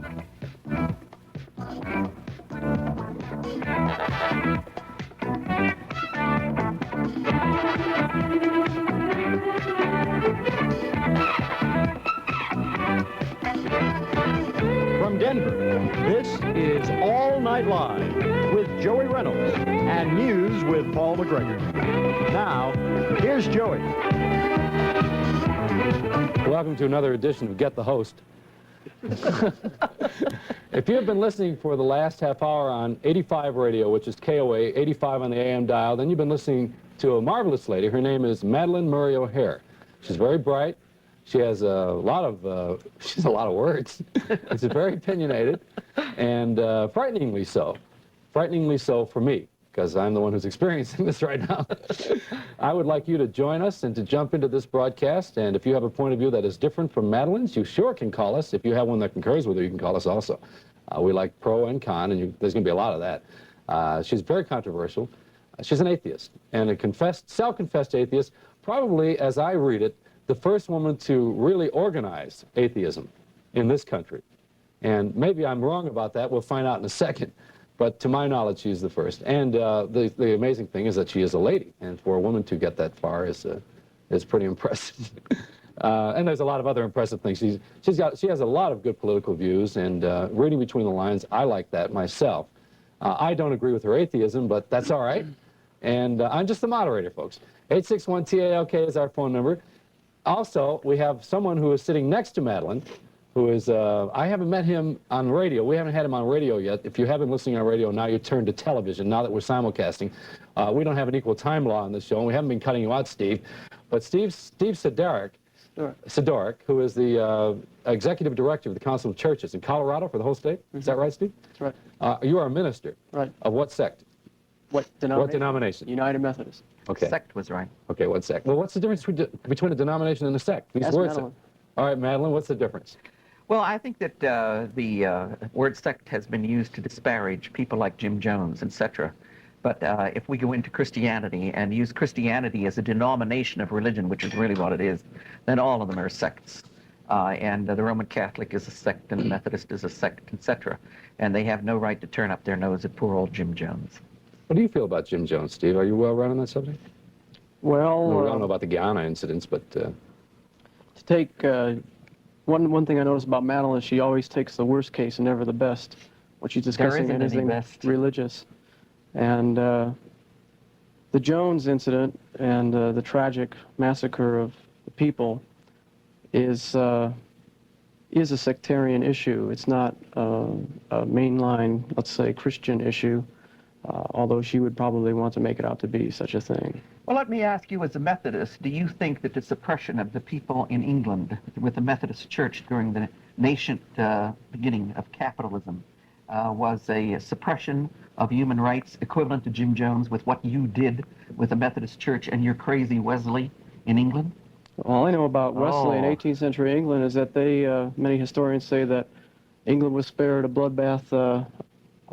From Denver, this is All Night Live with Joey Reynolds and News with Paul McGregor. Now, here's Joey. Welcome to another edition of Get the Host. If you have been listening for the last half hour on 85 radio, which is KOA, 85 on the AM dial, then you've been listening to a marvelous lady. Her name is Madalyn Murray O'Hare. She's very bright. She has a lot of words. She's very opinionated and frighteningly so. Frighteningly so for me, because I'm the one who's experiencing this right now. I would like you to join us and to jump into this broadcast, and if you have a point of view that is different from Madalyn's, you sure can call us. If you have one that concurs with her, you can call us also. We like pro and con, and there's going to be a lot of that. She's very controversial. She's an atheist, and a self-confessed atheist, probably, as I read it, the first woman to really organize atheism in this country. And maybe I'm wrong about that. We'll find out in a second. But to my knowledge, she's the first. And the amazing thing is that she is a lady. And for a woman to get that far is pretty impressive. And there's a lot of other impressive things. She has a lot of good political views. And reading between the lines, I like that myself. I don't agree with her atheism, but that's all right. And I'm just the moderator, folks. 861-TALK is our phone number. Also, we have someone who is sitting next to Madalyn, who is, I haven't met him on radio. We haven't had him on radio yet. If you have been listening on radio, now you turn to television, now that we're simulcasting. We don't have an equal time law on this show, and we haven't been cutting you out, Steve. But Steve Sidorak, who is the executive director of the Council of Churches in Colorado for the whole state. Mm-hmm. Is that right, Steve? That's right. You are a minister. Right. Of what sect? What denomination? What denomination? United Methodist. Okay. Sect was right. Okay, what sect? Well, what's the difference between a denomination and a sect? These Ask words. Madalyn. All right, Madalyn, what's the difference? Well, I think that the word sect has been used to disparage people like Jim Jones, etc. But if we go into Christianity and use Christianity as a denomination of religion, which is really what it is, then all of them are sects. And the Roman Catholic is a sect, and the Methodist is a sect, etc. And they have no right to turn up their nose at poor old Jim Jones. What do you feel about Jim Jones, Steve? Are you well read on that subject? Well, We don't know about the Guyana incidents, but... to take one thing I notice about Madalyn is she always takes the worst case and never the best when she's discussing anything religious. And the Jones incident and the tragic massacre of the people is a sectarian issue. It's not a mainline, let's say, Christian issue, although she would probably want to make it out to be such a thing. Well, let me ask you, as a Methodist, do you think that the suppression of the people in England with the Methodist Church during the nascent beginning of capitalism was a suppression of human rights equivalent to Jim Jones with what you did with the Methodist Church and your crazy Wesley in England? All I know about Wesley in 18th century England is that many historians say that England was spared a bloodbath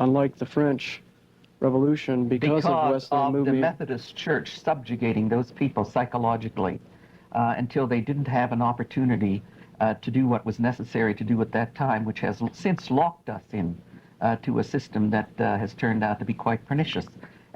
unlike the French Revolution because of Wesley moving. The Methodist Church subjugating those people psychologically until they didn't have an opportunity to do what was necessary to do at that time, which has since locked us in to a system that has turned out to be quite pernicious.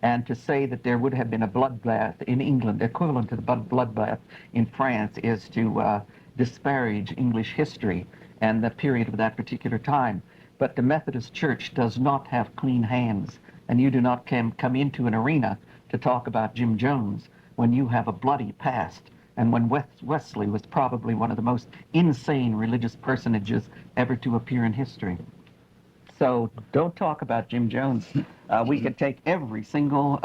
And to say that there would have been a bloodbath in England equivalent to the bloodbath in France is to disparage English history and the period of that particular time. But the Methodist Church does not have clean hands. And you do not come into an arena to talk about Jim Jones when you have a bloody past, and when Wesley was probably one of the most insane religious personages ever to appear in history. So don't talk about Jim Jones. We could take every single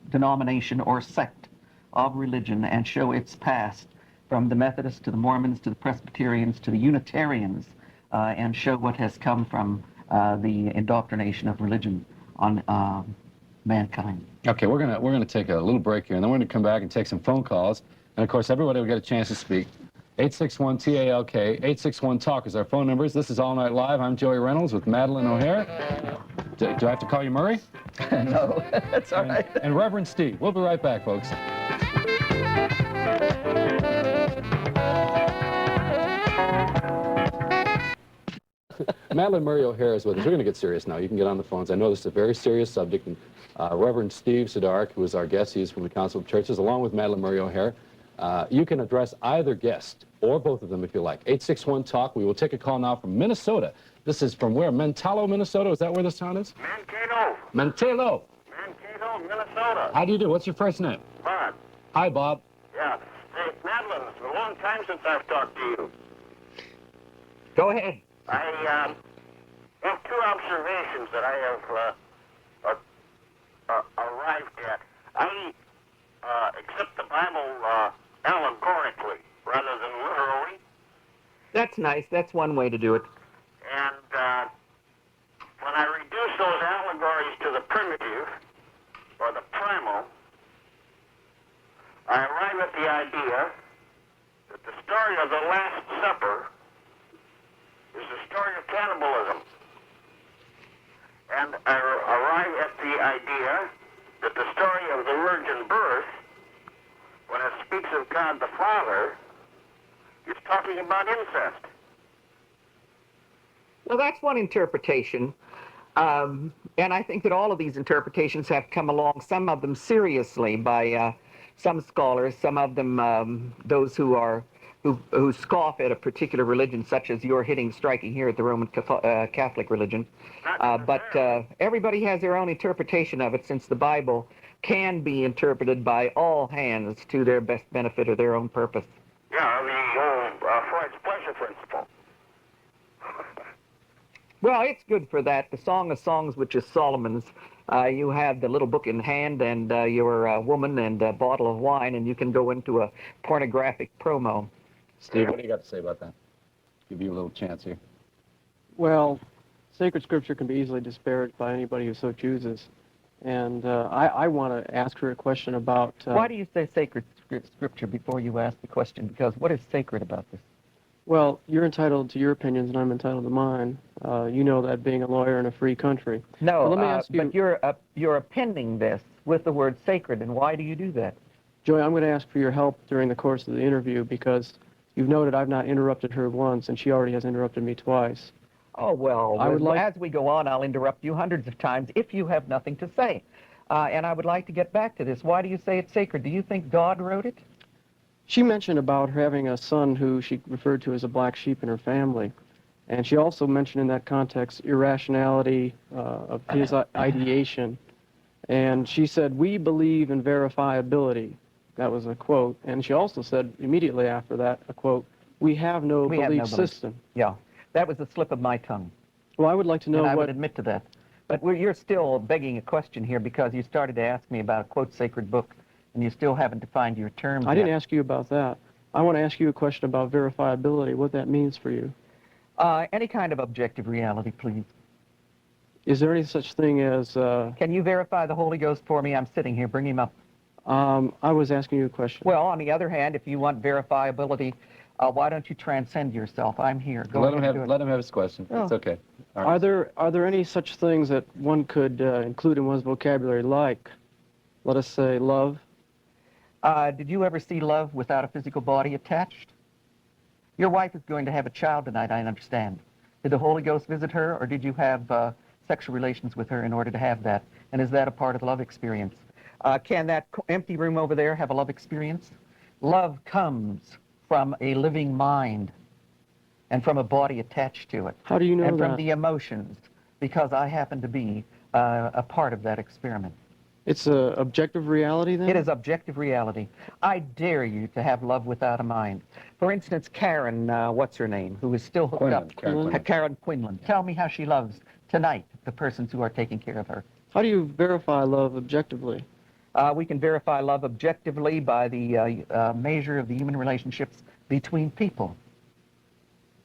denomination or sect of religion and show its past, from the Methodists to the Mormons to the Presbyterians to the Unitarians, and show what has come from the indoctrination of religion on mankind. Okay, we're gonna take a little break here, and then we're gonna come back and take some phone calls. And of course, everybody will get a chance to speak. 861-TALK, 861-TALK is our phone numbers. This is All Night Live. I'm Joey Reynolds with Madalyn O'Hare. Do I have to call you Murray? No, that's all right. And Reverend Steve. We'll be right back, folks. Madalyn Murray O'Hare is with us. We're going to get serious now. You can get on the phones. I know this is a very serious subject. And Reverend Steve Sidorak, who is our guest, he's from the Council of Churches, along with Madalyn Murray O'Hare. You can address either guest or both of them if you like. 861-TALK. We will take a call now from Minnesota. This is from where? Mentalo, Minnesota? Is that where this town is? Mankato. Mankato. Mankato, Minnesota. How do you do? What's your first name? Bob. Hi, Bob. Yeah. Hey, Madalyn, it's a long time since I've talked to you. Go ahead. I have two observations that I have arrived at. I accept the Bible allegorically rather than literally. That's nice. That's one way to do it. And when I reduce those allegories to the primitive, or the primal, I arrive at the idea that the story of the Last Supper is the story of cannibalism. And I arrive at the idea that the story of the virgin birth, when it speaks of God the Father, is talking about incest. Well, that's one interpretation. And I think that all of these interpretations have come along, some of them seriously by some scholars, some of them those who scoff at a particular religion, such as you're striking here at the Roman Catholic religion. But everybody has their own interpretation of it, since the Bible can be interpreted by all hands to their best benefit or their own purpose. Yeah, the old Freud's pleasure principle. Well, it's good for that. The Song of Songs, which is Solomon's, you have the little book in hand and your woman and a bottle of wine, and you can go into a pornographic promo. Steve, what do you got to say about that? Give you a little chance here. Well, sacred scripture can be easily disparaged by anybody who so chooses. And I want to ask her a question about... Why do you say sacred scripture before you ask the question? Because what is sacred about this? Well, you're entitled to your opinions and I'm entitled to mine. You know that, being a lawyer in a free country. No, let me ask you, but you're appending this with the word sacred, and why do you do that? Joey, I'm going to ask for your help during the course of the interview, because you've noted I've not interrupted her once, and she already has interrupted me twice. Oh, well, as we go on, I'll interrupt you hundreds of times if you have nothing to say. And I would like to get back to this. Why do you say it's sacred? Do you think God wrote it? She mentioned about her having a son who she referred to as a black sheep in her family. And she also mentioned in that context irrationality of his ideation. And she said, "We believe in verifiability." That was a quote. And she also said immediately after that, a quote, "We have no belief system." Yeah, that was a slip of my tongue. Well, I would like to know and I what... would admit to that. But you're still begging a question here, because you started to ask me about a, quote, sacred book, and you still haven't defined your terms I didn't ask you about that. I want to ask you a question about verifiability, what that means for you. Any kind of objective reality, please. Is there any such thing as... Can you verify the Holy Ghost for me? I'm sitting here. Bring him up. I was asking you a question. Well, on the other hand, if you want verifiability, why don't you transcend yourself? I'm here. Go let ahead. him have his question. Oh. It's okay. All right. Are there any such things that one could include in one's vocabulary, like, let us say, love? Did you ever see love without a physical body attached? Your wife is going to have a child tonight, I understand. Did the Holy Ghost visit her, or did you have sexual relations with her in order to have that? And is that a part of the love experience? Can that empty room over there have a love experience? Love comes from a living mind and from a body attached to it. How do you know that? And from the emotions, because I happen to be a part of that experiment. It's a objective reality, then? It is objective reality. I dare you to have love without a mind. For instance, Karen, what's her name, who is still hooked up. Karen Quinlan. Tell me how she loves tonight the persons who are taking care of her. How do you verify love objectively? We can verify love objectively by the measure of the human relationships between people.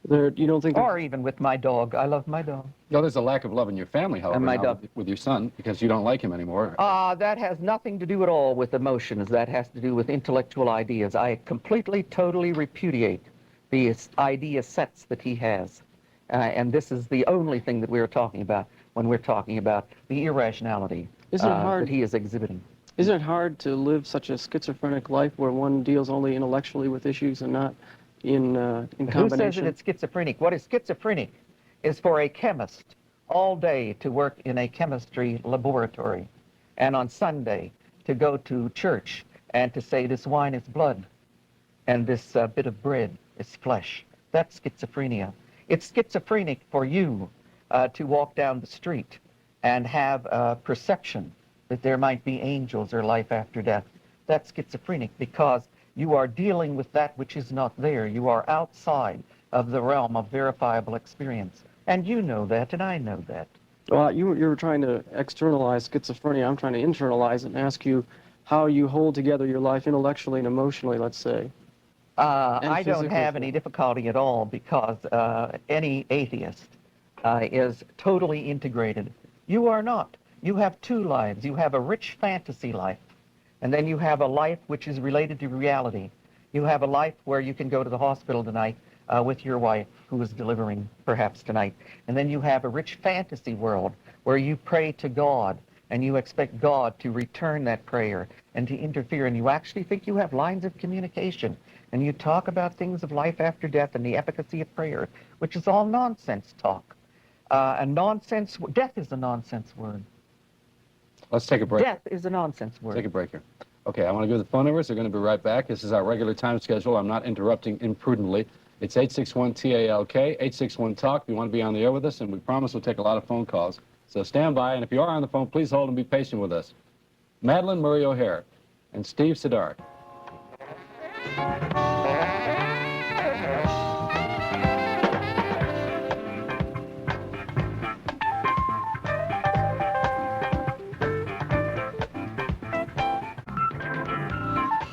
You don't think... Or even with my dog. I love my dog. No, there's a lack of love in your family, however, And my now dog. with your son, because you don't like him anymore. That has nothing to do at all with emotions. That has to do with intellectual ideas. I completely, totally repudiate the idea sets that he has. And this is the only thing that we're talking about when we're talking about the irrationality that he is exhibiting. Isn't it hard to live such a schizophrenic life where one deals only intellectually with issues and not in combination? Who says that it's schizophrenic? What is schizophrenic is for a chemist all day to work in a chemistry laboratory, and on Sunday to go to church and to say this wine is blood and this bit of bread is flesh. That's schizophrenia. It's schizophrenic for you to walk down the street and have a perception that there might be angels or life after death. That's schizophrenic because you are dealing with that which is not there. You are outside of the realm of verifiable experience. And you know that, and I know that. Well, you were trying to externalize schizophrenia. I'm trying to internalize it and ask you how you hold together your life intellectually and emotionally, let's say. I don't have any difficulty at all because any atheist is totally integrated. You are not. You have two lives. You have a rich fantasy life, and then you have a life which is related to reality. You have a life where you can go to the hospital tonight with your wife who is delivering perhaps tonight. And then you have a rich fantasy world where you pray to God and you expect God to return that prayer and to interfere, and you actually think you have lines of communication, and you talk about things of life after death and the efficacy of prayer, which is all nonsense talk. Death is a nonsense word. Let's take a break. Death is a nonsense word. Take a break here. Okay, I want to give the phone numbers. They're going to be right back. This is our regular time schedule. I'm not interrupting imprudently. It's 861-TALK, 861-TALK. If you want to be on the air with us, and we promise we'll take a lot of phone calls. So stand by, and if you are on the phone, please hold and be patient with us. Madalyn Murray O'Hare and Steve Sidorak.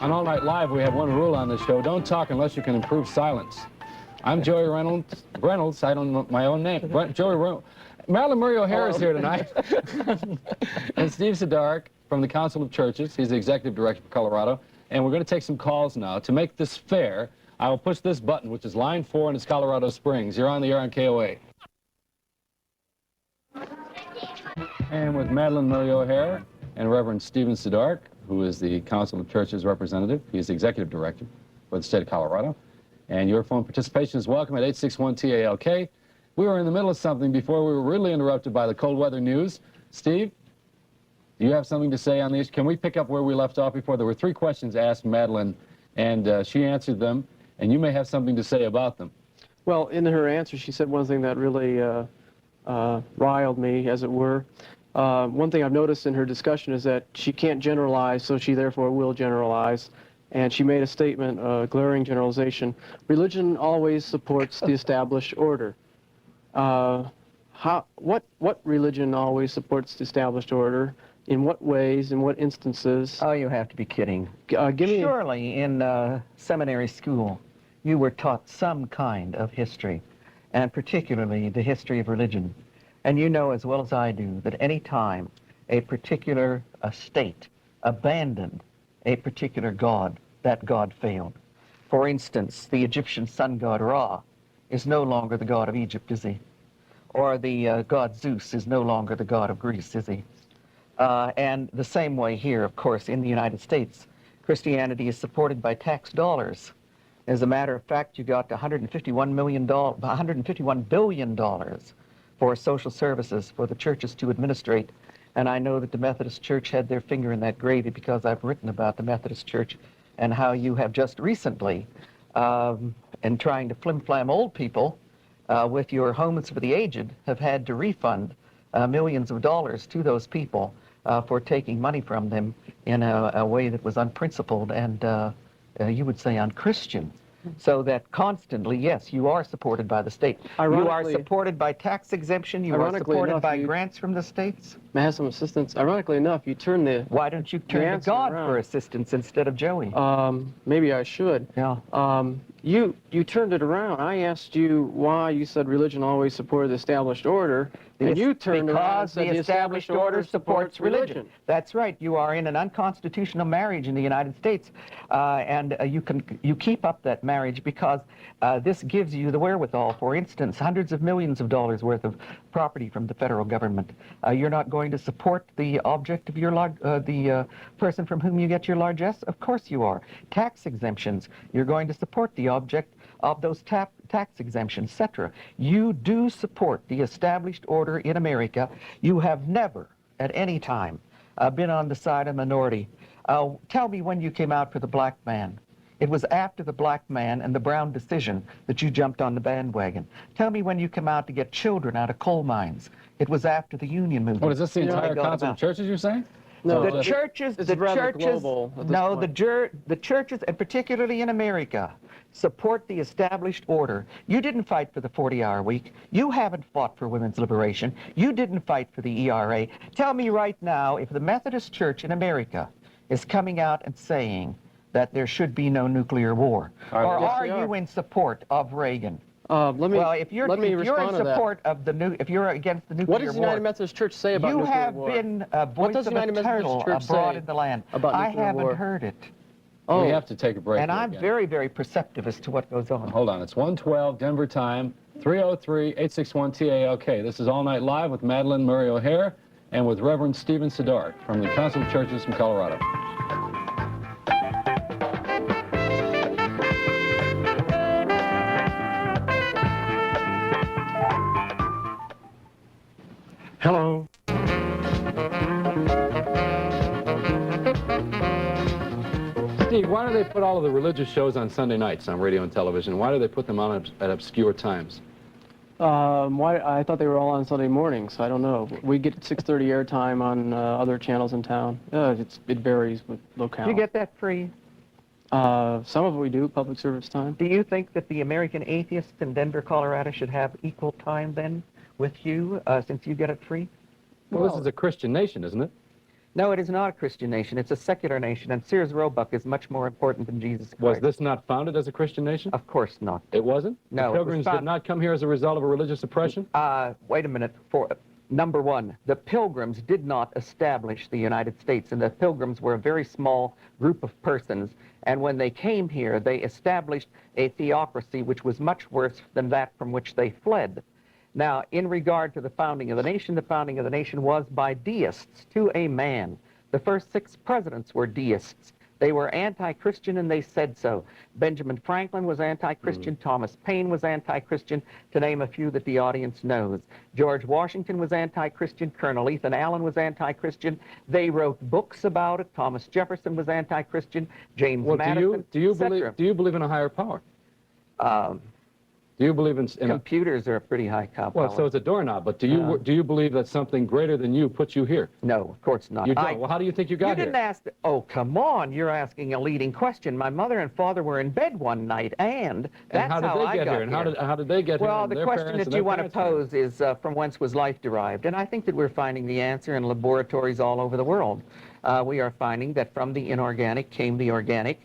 On All Night Live, we have one rule on this show. Don't talk unless you can improve silence. I'm Joey Reynolds. I don't know my own name. Joey Reynolds. Madalyn Murray O'Hare is here tonight. And Steve Sidorak from the Council of Churches. He's the Executive Director for Colorado. And we're going to take some calls now. To make this fair, I will push this button, which is line 4, and it's Colorado Springs. You're on the air on KOA. And with Madalyn Murray O'Hare and Reverend Stephen Sidorak, who is the Council of Churches representative. He's the Executive Director for the state of Colorado. And your phone participation is welcome at 861-TALK. We were in the middle of something before we were really interrupted by the cold weather news. Steve, do you have something to say on these? Can we pick up where we left off before? There were 3 questions asked Madalyn, and she answered them, and you may have something to say about them. Well, in her answer, she said one thing that really riled me, as it were. One thing I've noticed in her discussion is that she can't generalize, so she therefore will generalize. And she made a statement, a glaring generalization. Religion always supports the established order. What religion always supports the established order? In what ways? In what instances? Oh, you have to be kidding. Give me Surely in seminary school, you were taught some kind of history, and particularly the history of religion. And you know as well as I do that any time a particular state abandoned a particular god, that god failed. For instance, the Egyptian sun god Ra is no longer the god of Egypt, is he? Or the god Zeus is no longer the god of Greece, is he? And the same way here, of course, in the United States, Christianity is supported by tax dollars. As a matter of fact, you got $151 billion for social services for the churches to administrate. And I know that the Methodist Church had their finger in that gravy because I've written about the Methodist Church and how you have just recently, in trying to flim-flam old people with your homes for the aged, have had to refund millions of dollars to those people for taking money from them in a way that was unprincipled and you would say unchristian. So that constantly, yes, you are supported by the state. You are supported by tax exemption. You are supported by grants from the states. May I have some assistance? Ironically enough, you turn the... Why don't you turn to God for assistance instead of Joey? Maybe I should. Yeah. You turned it around. I asked you why you said religion always supported the established order, and you turned around and said the established order supports religion. That's right. You are in an unconstitutional marriage in the United States, and you keep up that marriage because this gives you the wherewithal. For instance, hundreds of millions of dollars worth of property from the federal government. You're not going to support the object of your the person from whom you get your largesse? Of course you are. Tax exemptions. You're going to support the object of those tax exemptions, etc. You do support the established order in America. You have never, at any time, been on the side of minority. Tell me when you came out for the black man. It was after the black man and the Brown decision that you jumped on the bandwagon. Tell me when you came out to get children out of coal mines. It was after the union movement. What, is this the They entire got council them of churches you're saying? No, the churches, it's the rather churches, global at this no, point. the churches, and particularly in America, support the established order. You didn't fight for the 40-hour week. You haven't fought for women's liberation. You didn't fight for the ERA. Tell me right now if the Methodist Church in America is coming out and saying that there should be no nuclear war, or are you in support of Reagan? Well, if you're in support of if you're against the nuclear war, what does the United Methodist Church say about nuclear war? You have been a voice of eternal abroad in the land. I haven't heard it. We have to take a break. And I'm very, very perceptive as to what goes on. Hold on, it's 1:12 Denver time, 303-861-TALK. This is All Night Live with Madalyn Murray O'Hare and with Reverend Stephen Sidorak from the Council of Churches from Colorado. Hello. Steve, why do they put all of the religious shows on Sunday nights on radio and television? Why do they put them on at obscure times? Why? I thought they were all on Sunday mornings. I don't know. We get 6:30 airtime on other channels in town. It varies with locale. Do you get that free? Some of it we do, public service time. Do you think that the American atheists in Denver, Colorado should have equal time then with you, since you get it free? Well, this is a Christian nation, isn't it? No, it is not a Christian nation. It's a secular nation, and Sears Roebuck is much more important than Jesus Christ. Was this not founded as a Christian nation? Of course not. It wasn't? No. The Pilgrims did not come here as a result of a religious oppression? Wait a minute. Number one, the Pilgrims did not establish the United States, and the Pilgrims were a very small group of persons, and when they came here, they established a theocracy which was much worse than that from which they fled. Now, in regard to the founding of the nation was by deists to a man. The first 6 presidents were deists. They were anti-Christian, and they said so. Benjamin Franklin was anti-Christian. Thomas Paine was anti-Christian, to name a few that the audience knows. George Washington was anti-Christian. Colonel Ethan Allen was anti-Christian. They wrote books about it. Thomas Jefferson was anti-Christian. James Madison, do you believe in a higher power? Do you believe in computers are a pretty high power? Well, so it's a doorknob, but do you believe that something greater than you put you here? No, of course not. You don't. Well, how do you think you got here? You didn't ask. Oh, come on! You're asking a leading question. My mother and father were in bed one night, and that's how I got here. And how did they get here? Well, the question that you want to pose is from whence was life derived? And I think that we're finding the answer in laboratories all over the world. We are finding that from the inorganic came the organic.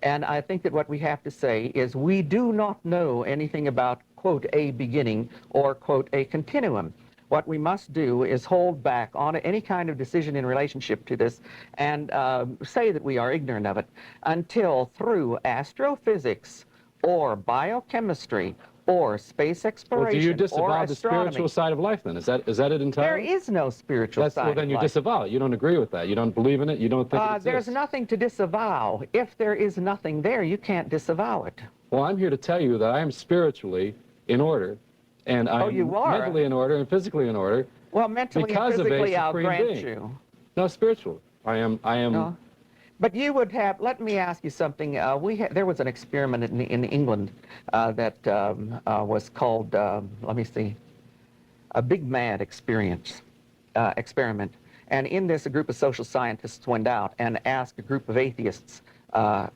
And I think that what we have to say is we do not know anything about, quote, a beginning or, quote, a continuum. What we must do is hold back on any kind of decision in relationship to this and say that we are ignorant of it until through astrophysics or biochemistry or space exploration, well, do you disavow the astronomy. spiritual side of life then? Is that it entirely? There is no spiritual side well, then you disavow it. You don't agree with that. You don't believe in it. You don't think it exists. There's nothing to disavow. If there is nothing there, you can't disavow it. Well, I'm here to tell you that I am spiritually in order, and I'm mentally in order and physically in order. Well, mentally and physically, I'll grant you. No, spiritual. I am. No. But you would have, let me ask you something. There was an experiment in England that was called, let me see, a Big Mad experiment. And in this, a group of social scientists went out and asked a group of atheists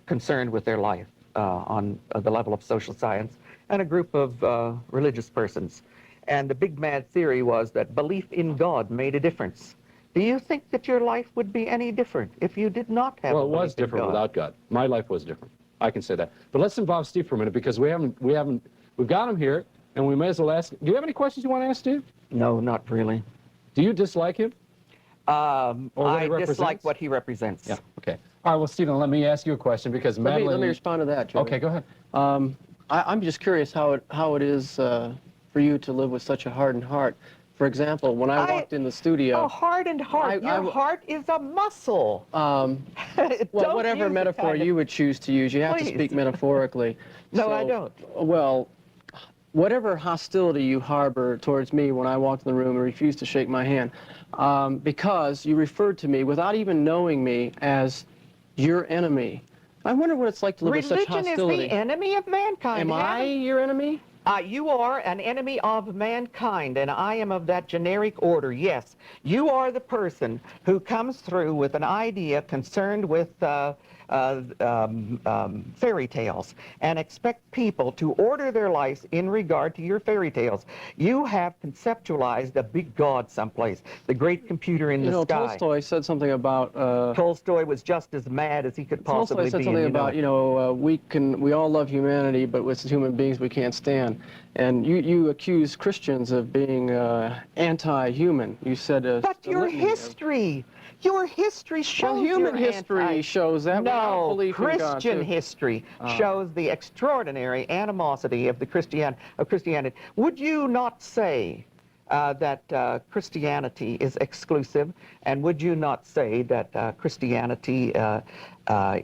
concerned with their life on the level of social science, and a group of religious persons. And the Big Mad theory was that belief in God made a difference. Do you think that your life would be any different if you did not have? Well, it was different without God. My life was different. I can say that. But let's involve Steve for a minute, because we've got him here, and we may as well ask. Do you have any questions you want to ask Steve? No, not really. Do you dislike him? I dislike what he represents. Yeah. Okay. All right. Well, Stephen, let me ask you a question, because Madalyn. Let me respond to that, Joe. Okay. Go ahead. I'm just curious how it is for you to live with such a hardened heart. For example, when I walked in the studio... A hardened heart. Your heart is a muscle. Well, whatever metaphor you would choose to use, you have to speak metaphorically. No, I don't. Well, whatever hostility you harbor towards me when I walked in the room and refused to shake my hand, because you referred to me without even knowing me as your enemy. I wonder what it's like to live with such hostility. Religion is the enemy of mankind. Am I your enemy? You are an enemy of mankind, and I am of that generic order, yes. You are the person who comes through with an idea concerned with fairy tales and expect people to order their lives in regard to your fairy tales. You have conceptualized a big God someplace, the great computer in the sky. Tolstoy said something about... Tolstoy was just as mad as he could possibly be. Tolstoy said something about, we all love humanity, but with human beings we can't stand. And you accuse Christians of being anti-human. You said... but your history shows well, human history shows that. No, Christian history shows the extraordinary animosity of Christianity. Would you not say that Christianity is exclusive, and would you not say that Christianity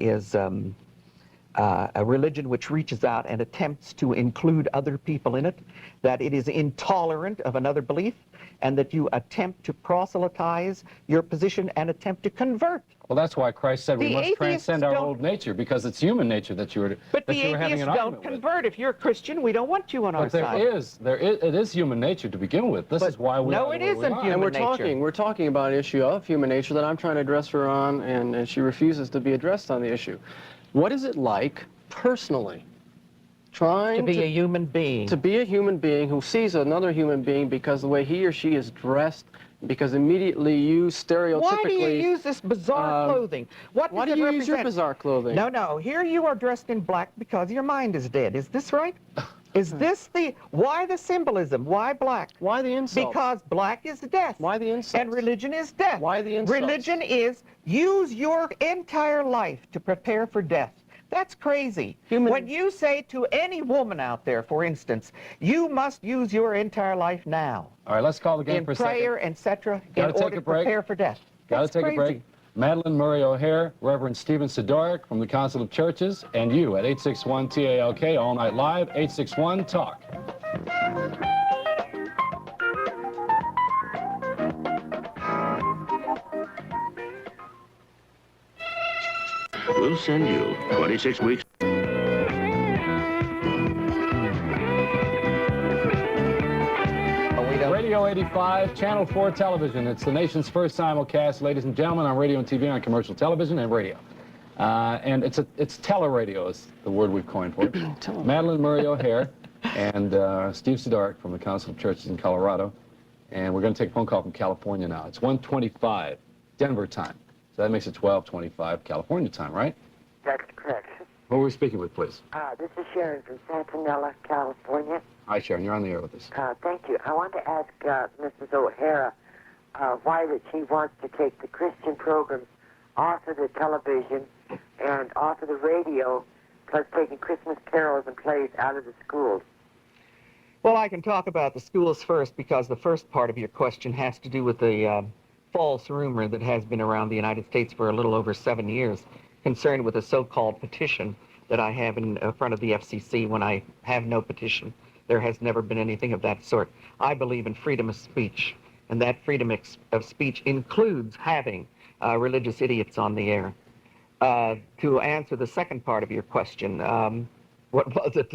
is a religion which reaches out and attempts to include other people in it, that it is intolerant of another belief, and that you attempt to proselytize your position and attempt to convert? Well, that's why Christ said we must transcend our old nature, because it's human nature that you were having an argument with. But the atheists don't convert. If you're a Christian, we don't want you on our side. It is human nature to begin with. This is why we No, it isn't human nature. And we're talking about an issue of human nature that I'm trying to address her on, and she refuses to be addressed on the issue. What is it like, personally, trying to be a human being? To be a human being who sees another human being because the way he or she is dressed, because immediately you stereotypically... Why do you use this bizarre clothing? Why do you use your bizarre clothing? No, here you are dressed in black because your mind is dead. Is this right? Is this why the symbolism? Why black? Why the insults? Because black is death. Why the insults? And religion is death. Why the insults? Religion is use your entire life to prepare for death. That's crazy. When you say to any woman out there, for instance, you must use your entire life now. All right, let's call the game for a second. In prayer, etc., in order to prepare for death. Got to take a break. Madalyn Murray O'Hare, Reverend Stephen Sidorak from the Council of Churches, and you at 861-TALK, all night live, 861-TALK. We'll send you 26 weeks. Radio 85, Channel 4 television. It's the nation's first simulcast, ladies and gentlemen, on radio and TV, on commercial television and radio. And it's teleradio is the word we've coined for it. Madalyn Murray O'Hare and Steve Sidorak from the Council of Churches in Colorado. And we're going to take a phone call from California now. It's 1:25 Denver time. So that makes it 12:25 California time, right? That's correct. Who are we speaking with, please? This is Sharon from Santanella, California. Hi, Sharon. You're on the air with us. Thank you. I want to ask Mrs. O'Hara why that she wants to take the Christian programs off of the television and off of the radio, plus taking Christmas carols and plays out of the schools. Well, I can talk about the schools first, because the first part of your question has to do with the false rumor that has been around the United States for a little over 7 years, concerned with a so-called petition that I have in front of the FCC when I have no petition. There has never been anything of that sort. I believe in freedom of speech, and that freedom of speech includes having religious idiots on the air. To answer the second part of your question, what was it?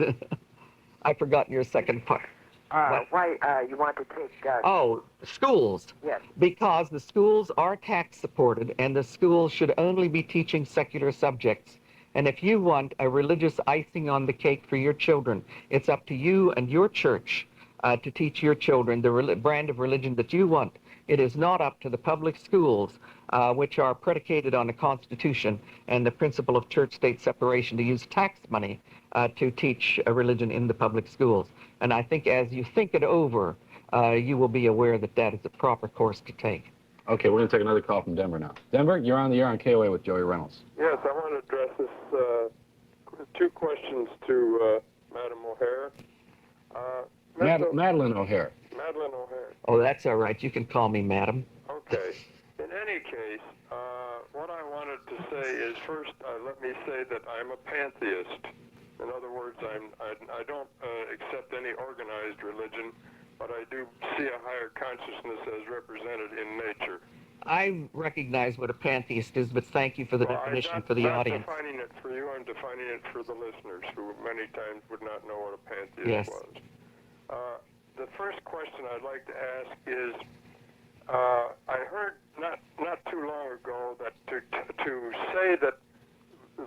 I've forgotten your second part. Why you want to take... schools. Yes. Because the schools are tax supported, and the schools should only be teaching secular subjects. And if you want a religious icing on the cake for your children, it's up to you and your church to teach your children the brand of religion that you want. It is not up to the public schools, which are predicated on the Constitution and the principle of church-state separation, to use tax money to teach a religion in the public schools. And I think as you think it over, you will be aware that that is the proper course to take. Okay, we're going to take another call from Denver now. Denver, you're on the air on KOA with Joey Reynolds. Yes, I want to address this two questions to Madam O'Hare. Madalyn O'Hare. Madalyn O'Hare. Oh, that's all right. You can call me Madam. Okay. In any case, what I wanted to say is first, let me say that I'm a pantheist. In other words, I don't accept any organized religion, but I do see a higher consciousness as represented in nature. I recognize what a pantheist is, but thank you for the definition for the audience. I'm not defining it for you, I'm defining it for the listeners who many times would not know what a pantheist was. The first question I'd like to ask is, I heard not too long ago that to say that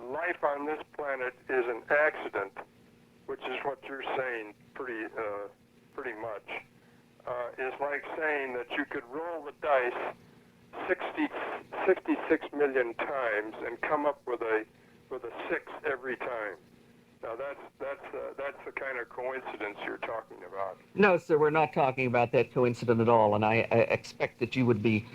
life on this planet is an accident, which is what you're saying pretty much, is like saying that you could roll the dice 66 million times and come up with a 6 every time. Now that's the kind of coincidence you're talking about. No, sir, we're not talking about that coincidence at all, and I expect that you would be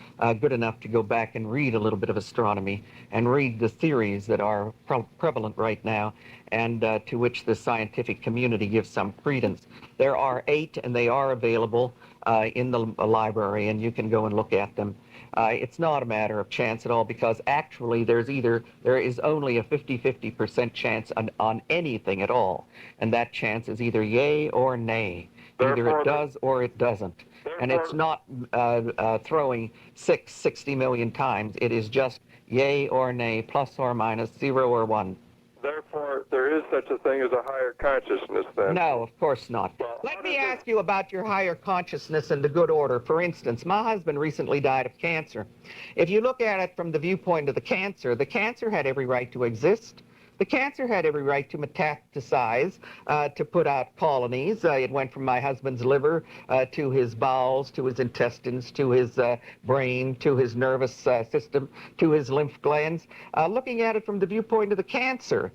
good enough to go back and read a little bit of astronomy and read the theories that are prevalent right now and to which the scientific community gives some credence. There are 8, and they are available in the library, and you can go and look at them. It's not a matter of chance at all, because actually there is only a 50-50% chance on anything at all, and that chance is either yay or nay. Either it does or it doesn't. And it's not throwing 60 million times. It is just yay or nay, plus or minus, 0 or 1. Therefore, there is such a thing as a higher consciousness, then? No, of course not. Well, let me ask you about your higher consciousness and the good order. For instance, my husband recently died of cancer. If you look at it from the viewpoint of the cancer had every right to exist. The cancer had every right to metastasize, to put out colonies. It went from my husband's liver to his bowels, to his intestines, to his brain, to his nervous system, to his lymph glands. Looking at it from the viewpoint of the cancer,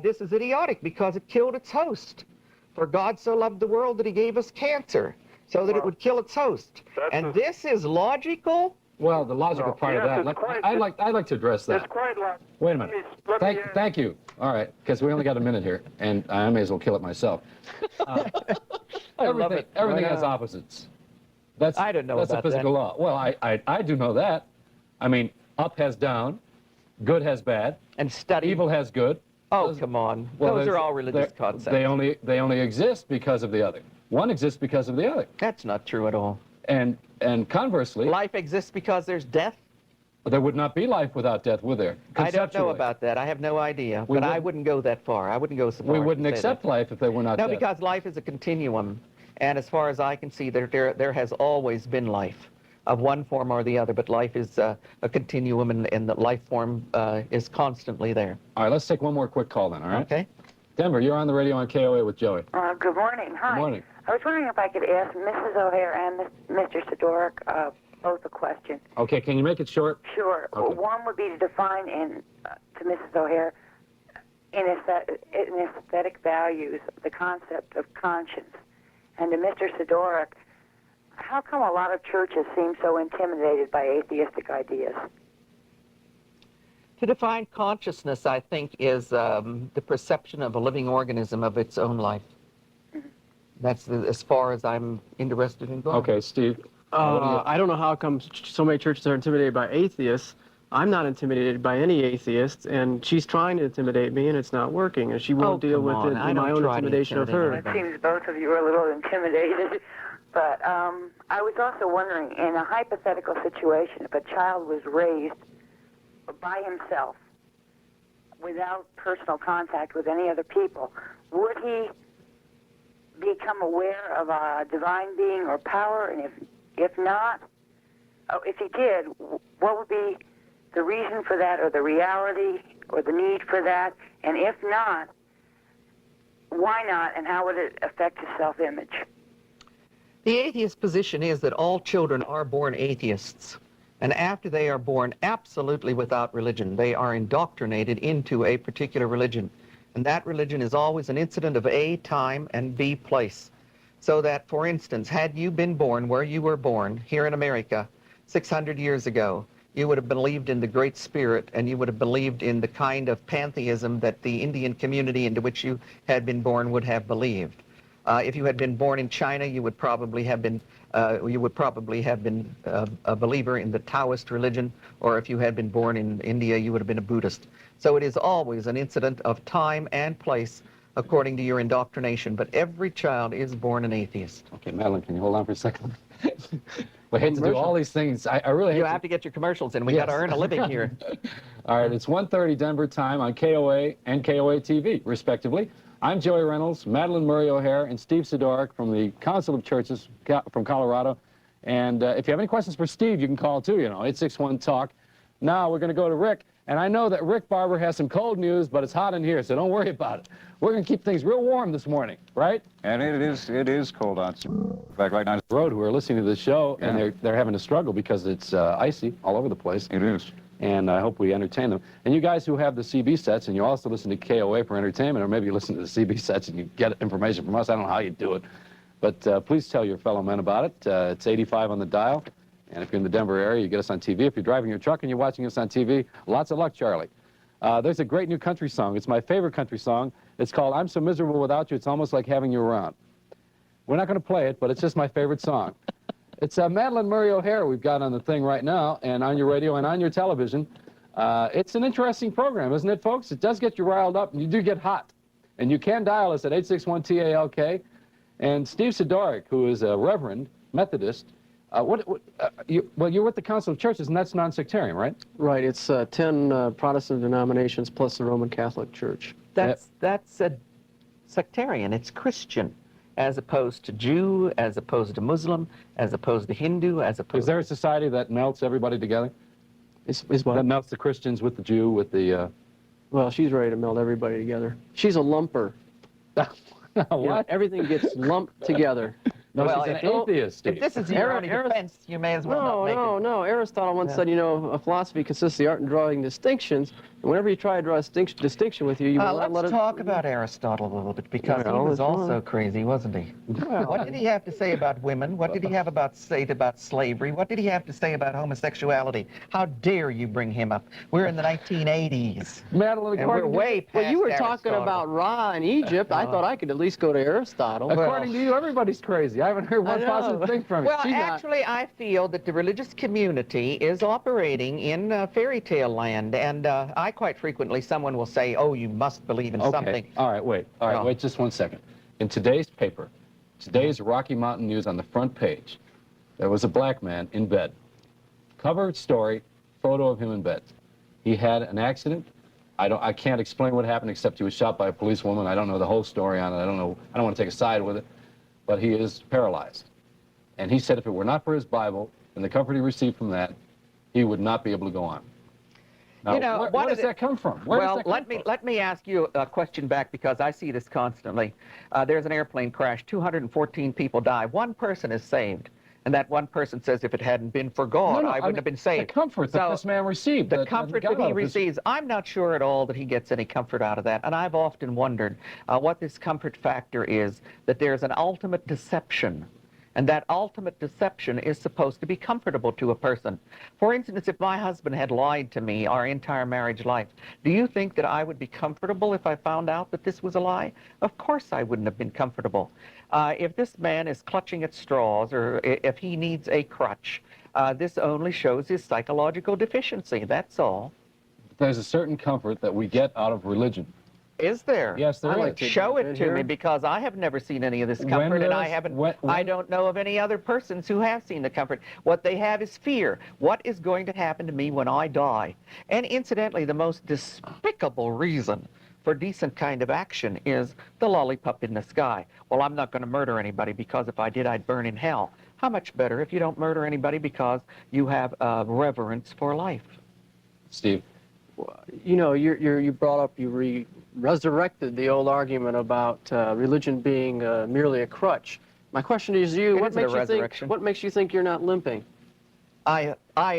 this is idiotic because it killed its host. For God so loved the world that he gave us cancer so that it would kill its host. And this is logical? Well, the logical part of that, I'd like to address that. It's quite like... Wait a minute. Thank you. All right, because we only got a minute here, and I may as well kill it myself. Everything has opposites. I don't know that's about a physical that. law. Well, I do know that. I mean, up has down, good has bad, and study. Evil has good. Oh, come on. Well, those are all religious concepts. They only exist because of the other. One exists because of the other. That's not true at all. And conversely, life exists because there's death? There would not be life without death, would there? I don't know about that. I have no idea. But I wouldn't go that far. I wouldn't go so far. We wouldn't accept life if they were not dead. No, because life is a continuum. And as far as I can see, there has always been life of one form or the other. But life is a continuum, and the life form is constantly there. All right, let's take one more quick call then, all right? Okay. Denver, you're on the radio on KOA with Joey. Good morning. Hi. Good morning. I was wondering if I could ask Mrs. O'Hare and Mr. Sidorak both a question. Okay, can you make it short? Sure. Okay. One would be to define to Mrs. O'Hare in aesthetic values the concept of conscience. And to Mr. Sidorak, how come a lot of churches seem so intimidated by atheistic ideas? To define consciousness, I think, is the perception of a living organism of its own life. That's as far as I'm interested in going. Okay, Steve. I don't know how come so many churches are intimidated by atheists. I'm not intimidated by any atheists, and she's trying to intimidate me, and it's not working, and she won't deal with it in my own intimidation of her. It seems both of you are a little intimidated. But I was also wondering, in a hypothetical situation, if a child was raised by himself without personal contact with any other people, would he become aware of a divine being or power? And if not, if he did, what would be the reason for that, or the reality, or the need for that? And if not, why not, and how would it affect his self-image? The atheist position is that all children are born atheists. And after they are born absolutely without religion, they are indoctrinated into a particular religion. And that religion is always an incident of A, time, and B, place. So that, for instance, had you been born where you were born, here in America, 600 years ago, you would have believed in the Great Spirit, and you would have believed in the kind of pantheism that the Indian community into which you had been born would have believed. If you had been born in China, you would probably have been a believer in the Taoist religion, or if you had been born in India, you would have been a Buddhist. So it is always an incident of time and place according to your indoctrination, but every child is born an atheist. Okay, Madalyn, can you hold on for a second? We hate to do all these things. I really hate You have to get your commercials in. We got to earn a living here. All right, it's 1:30 Denver time on KOA and KOA TV, respectively. I'm Joey Reynolds, Madalyn Murray O'Hare, and Steve Sidorak from the Council of Churches from Colorado. And if you have any questions for Steve, you can call too, 861-TALK. Now we're going to go to Rick. And I know that Rick Barber has some cold news, but it's hot in here, so don't worry about it. We're going to keep things real warm this morning, right? And it is cold outside. In fact, right now, the road who are listening to this show, and they're having to struggle because it's icy all over the place. It is. And I hope we entertain them. And you guys who have the CB sets, and you also listen to KOA for entertainment, or maybe you listen to the CB sets and you get information from us. I don't know how you do it. But please tell your fellow men about it. It's 85 on the dial. And if you're in the Denver area, you get us on TV. If you're driving your truck and you're watching us on TV, lots of luck, Charlie. There's a great new country song. It's my favorite country song. It's called I'm So Miserable Without You, It's Almost Like Having You Around. We're not going to play it, but it's just my favorite song. It's Madalyn Murray O'Hare we've got on the thing right now, and on your radio and on your television. It's an interesting program, isn't it, folks? It does get you riled up, and you do get hot. And you can dial us at 861-TALK. And Steve Sidorak, who is a Reverend Methodist, you're with the Council of Churches, and that's non-sectarian, right? Right. It's 10 Protestant denominations plus the Roman Catholic Church. That's a sectarian. It's Christian, as opposed to Jew, as opposed to Muslim, as opposed to Hindu, as opposed. Is there a society that melts everybody together? Is what? That melts the Christians with the Jew, with the... Well, she's ready to melt everybody together. She's a lumper. What? Everything gets lumped together. No, well, she's an atheist, Steve. If this is your only defense, you may as well not make it. No. Aristotle once said, a philosophy consists of the art in drawing distinctions. And whenever you try to draw a distinction with you, let's talk about Aristotle a little bit, because he was also crazy, wasn't he? What did he have to say about women? What did he have to say about slavery? What did he have to say about homosexuality? How dare you bring him up? We're in the 1980s. Madalyn, and we're way past Well, you were Aristotle. talking about Ra in Egypt. I thought I could at least go to Aristotle. According to you, everybody's crazy. I haven't heard one positive thing from you. Well, actually, I feel that the religious community is operating in fairy tale land, and I quite frequently, someone will say, oh, you must believe in something. All right, wait. All right, wait just 1 second. In today's paper, today's Rocky Mountain News, on the front page, there was a black man in bed. Cover story, photo of him in bed. He had an accident. I can't explain what happened except he was shot by a policewoman. I don't know the whole story on it. I don't want to take a side with it. But he is paralyzed. And he said if it were not for his Bible and the comfort he received from that, he would not be able to go on. Now, where does that come from? Let me ask you a question back, because I see this constantly. There's an airplane crash. 214 people die. One person is saved. And that one person says, if it hadn't been for God, I wouldn't have been saved. The comfort that this man received. The comfort that he receives. I'm not sure at all that he gets any comfort out of that. And I've often wondered what this comfort factor is, that there's an ultimate deception. And that ultimate deception is supposed to be comfortable to a person. For instance, if my husband had lied to me our entire marriage life, do you think that I would be comfortable if I found out that this was a lie? Of course I wouldn't have been comfortable. If this man is clutching at straws, or if he needs a crutch, this only shows his psychological deficiency, that's all. There's a certain comfort that we get out of religion. Is there? Yes, there is. Show it to me, because I have never seen any of this comfort, and I don't know of any other persons who have seen the comfort. What they have is fear. What is going to happen to me when I die? And incidentally, the most despicable reason for decent kind of action is the lollipop in the sky. Well, I'm not going to murder anybody, because if I did, I'd burn in hell. How much better if you don't murder anybody because you have reverence for life? Steve? You brought up, resurrected the old argument about religion being merely a crutch. My question is what makes you think you're not limping? I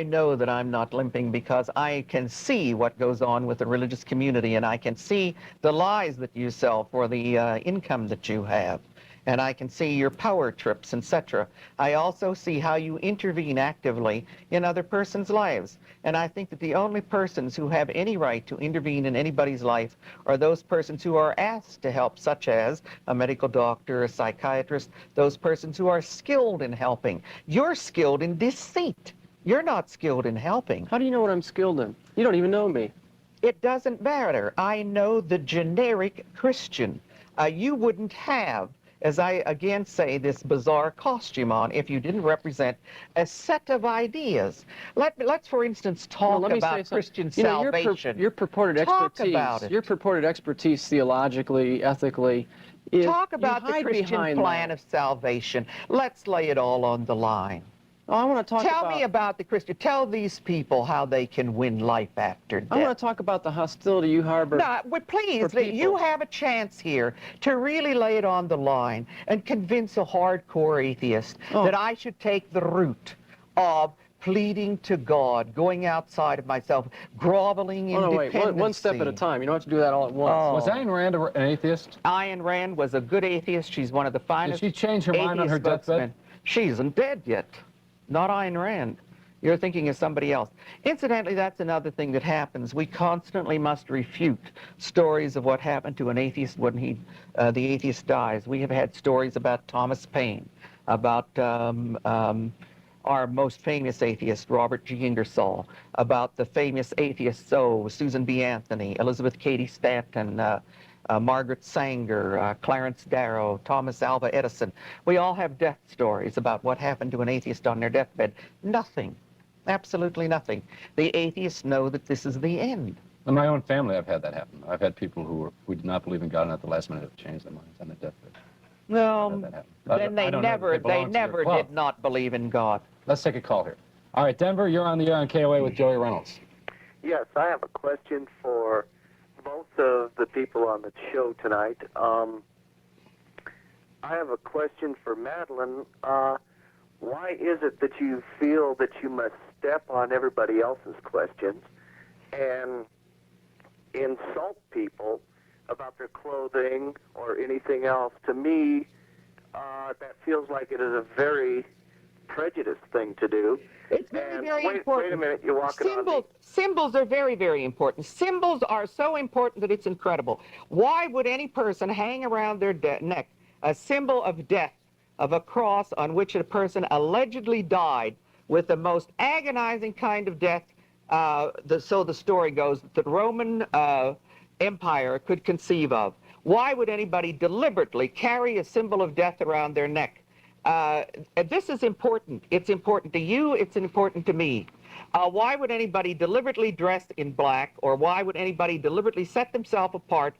know that I'm not limping because I can see what goes on with the religious community, and I can see the lies that you sell for the income that you have. and I can see your power trips, etc. I also see how you intervene actively in other persons' lives. And I think that the only persons who have any right to intervene in anybody's life are those persons who are asked to help, such as a medical doctor, a psychiatrist, those persons who are skilled in helping. You're skilled in deceit. You're not skilled in helping. How do you know what I'm skilled in? You don't even know me. It doesn't matter. I know the generic Christian. You wouldn't have, as I again say, this bizarre costume on if you didn't represent a set of ideas. Let's for instance, talk about Christian salvation. Your purported expertise, about it. Your purported expertise theologically, ethically, is, talk about the Christian plan of salvation. Let's lay it all on the line. Oh, I want to talk Tell me about the Christian. Tell these people how they can win life after death. I want to talk about the hostility you harbor. No, well, please, you have a chance here to really lay it on the line and convince a hardcore atheist that I should take the route of pleading to God, going outside of myself, groveling in dependency. Wait, one step at a time. You don't have to do that all at once. Was Ayn Rand an atheist? Ayn Rand was a good atheist. She's one of the finest. Did she change her mind on her deathbed? She isn't dead yet. Not Ayn Rand. You're thinking of somebody else. Incidentally, that's another thing that happens. We constantly must refute stories of what happened to an atheist when the atheist dies. We have had stories about Thomas Paine, about our most famous atheist, Robert G. Ingersoll, about the famous atheists, Susan B. Anthony, Elizabeth Cady Stanton, Margaret Sanger, Clarence Darrow, Thomas Alva Edison. We all have death stories about what happened to an atheist on their deathbed. Nothing. Absolutely nothing. The atheists know that this is the end. In my own family, I've had that happen. I've had people who did not believe in God and at the last minute have changed their minds on their deathbed. Well, then they never did not believe in God. Let's take a call here. All right, Denver, you're on the air on KOA with Joey Reynolds. Yes, I have a question for both of the people on the show tonight. I have a question for Madalyn. Why is it that you feel that you must step on everybody else's questions and insult people about their clothing or anything else? To me, that feels like it is a very prejudiced thing to do. It's very, very important. Wait a minute, you're walking on me. Symbols are very, very important. Symbols are so important that it's incredible. Why would any person hang around their neck a symbol of death, of a cross on which a person allegedly died with the most agonizing kind of death, so the story goes, that the Roman Empire could conceive of? Why would anybody deliberately carry a symbol of death around their neck? This is important. It's important to you. It's important to me. Why would anybody deliberately dress in black, or why would anybody deliberately set themselves apart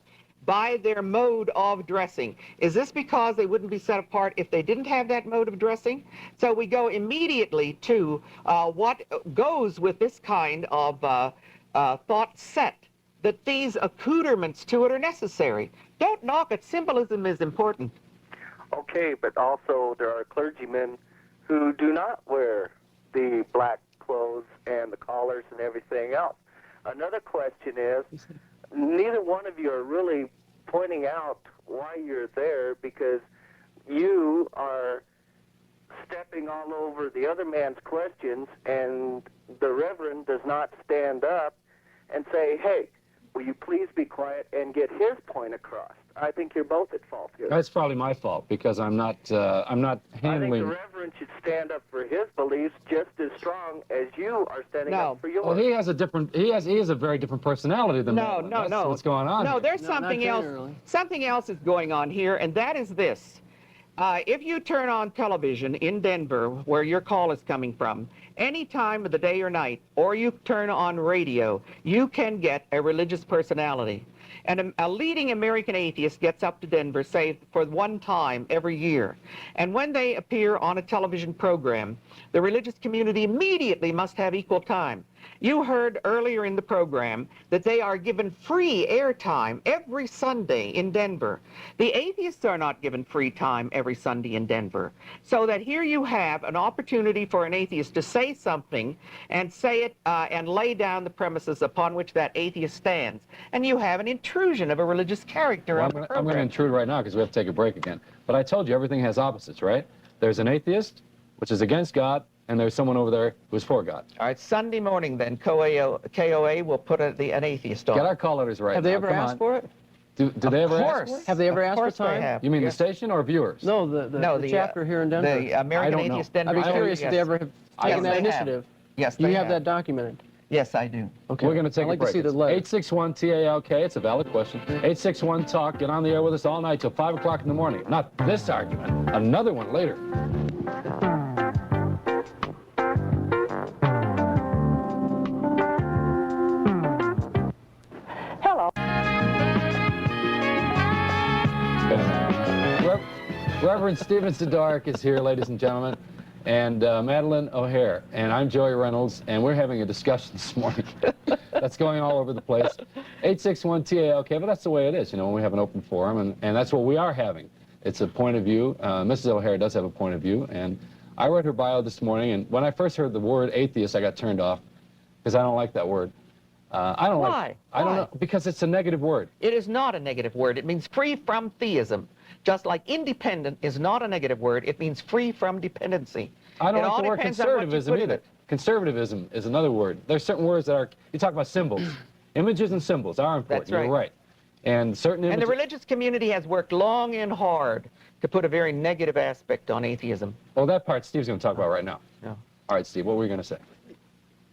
by their mode of dressing? Is this because they wouldn't be set apart if they didn't have that mode of dressing? So we go immediately to what goes with this kind of thought set, that these accoutrements to it are necessary. Don't knock it. Symbolism is important. Okay, but also there are clergymen who do not wear the black clothes and the collars and everything else. Another question is, neither one of you are really pointing out why you're there, because you are stepping all over the other man's questions, and the Reverend does not stand up and say, hey, will you please be quiet and get his point across? I think you're both at fault here. That's probably my fault, because I'm not handling... I think the Reverend should stand up for his beliefs just as strong as you are standing up for yours. Well, he has a different, he has a very different personality than Madalyn. That's what's going on. No, there's something else. Something else is going on here, and that is this. If you turn on television in Denver, where your call is coming from, any time of the day or night, or you turn on radio, you can get a religious personality. And a leading American atheist gets up to Denver, say, for one time every year. And when they appear on a television program, the religious community immediately must have equal time. You heard earlier in the program that they are given free airtime every Sunday in Denver. The atheists are not given free time every Sunday in Denver. So that here you have an opportunity for an atheist to say something and say it and lay down the premises upon which that atheist stands. And you have an intrusion of a religious character on the program. I'm going to intrude right now because we have to take a break again. But I told you everything has opposites, right? There's an atheist, which is against God, and there's someone over there who's for God. All right, Sunday morning then, KOA will put an atheist on. Get our call letters right. Have they ever asked for it? Do they ever ask for it? Have they ever asked for Of course they time? have. You mean Yes. the station or viewers? No, the chapter here in Denver. The American Atheist Denver. I'd be curious yes. if they ever have taken that they have. initiative. Yes, You they have that documented. Yes, I do. Okay. We're going to take I'd like a break. to see the letter. 861-TALK. It's a valid question. 861-TALK. Get on the air with us all night till 5 o'clock in the morning. Not this argument. Another one later. Hello. Reverend Stephen Sidorak is here, ladies and gentlemen, and Madalyn O'Hare, and I'm Joey Reynolds, and we're having a discussion this morning that's going all over the place. 861-TALK, but that's the way it is, you know, when we have an open forum, and that's what we are having. It's a point of view. Mrs. O'Hare does have a point of view, and I read her bio this morning, and when I first heard the word atheist, I got turned off, because I don't like that word. I don't Why? I don't Why? know, because it's a negative word. It is not a negative word. It means free from theism. Just like independent is not a negative word, it means free from dependency. I don't It like all the word depends on what you conservatism put in either. it. Conservatism is another word. There's certain words that are, you talk about symbols. Images and symbols are important. That's right. You're right. And certain And images. the religious community has worked long and hard to put a very negative aspect on atheism. Well, that part Steve's going to talk about right now. Yeah. All right, Steve, what were you going to say?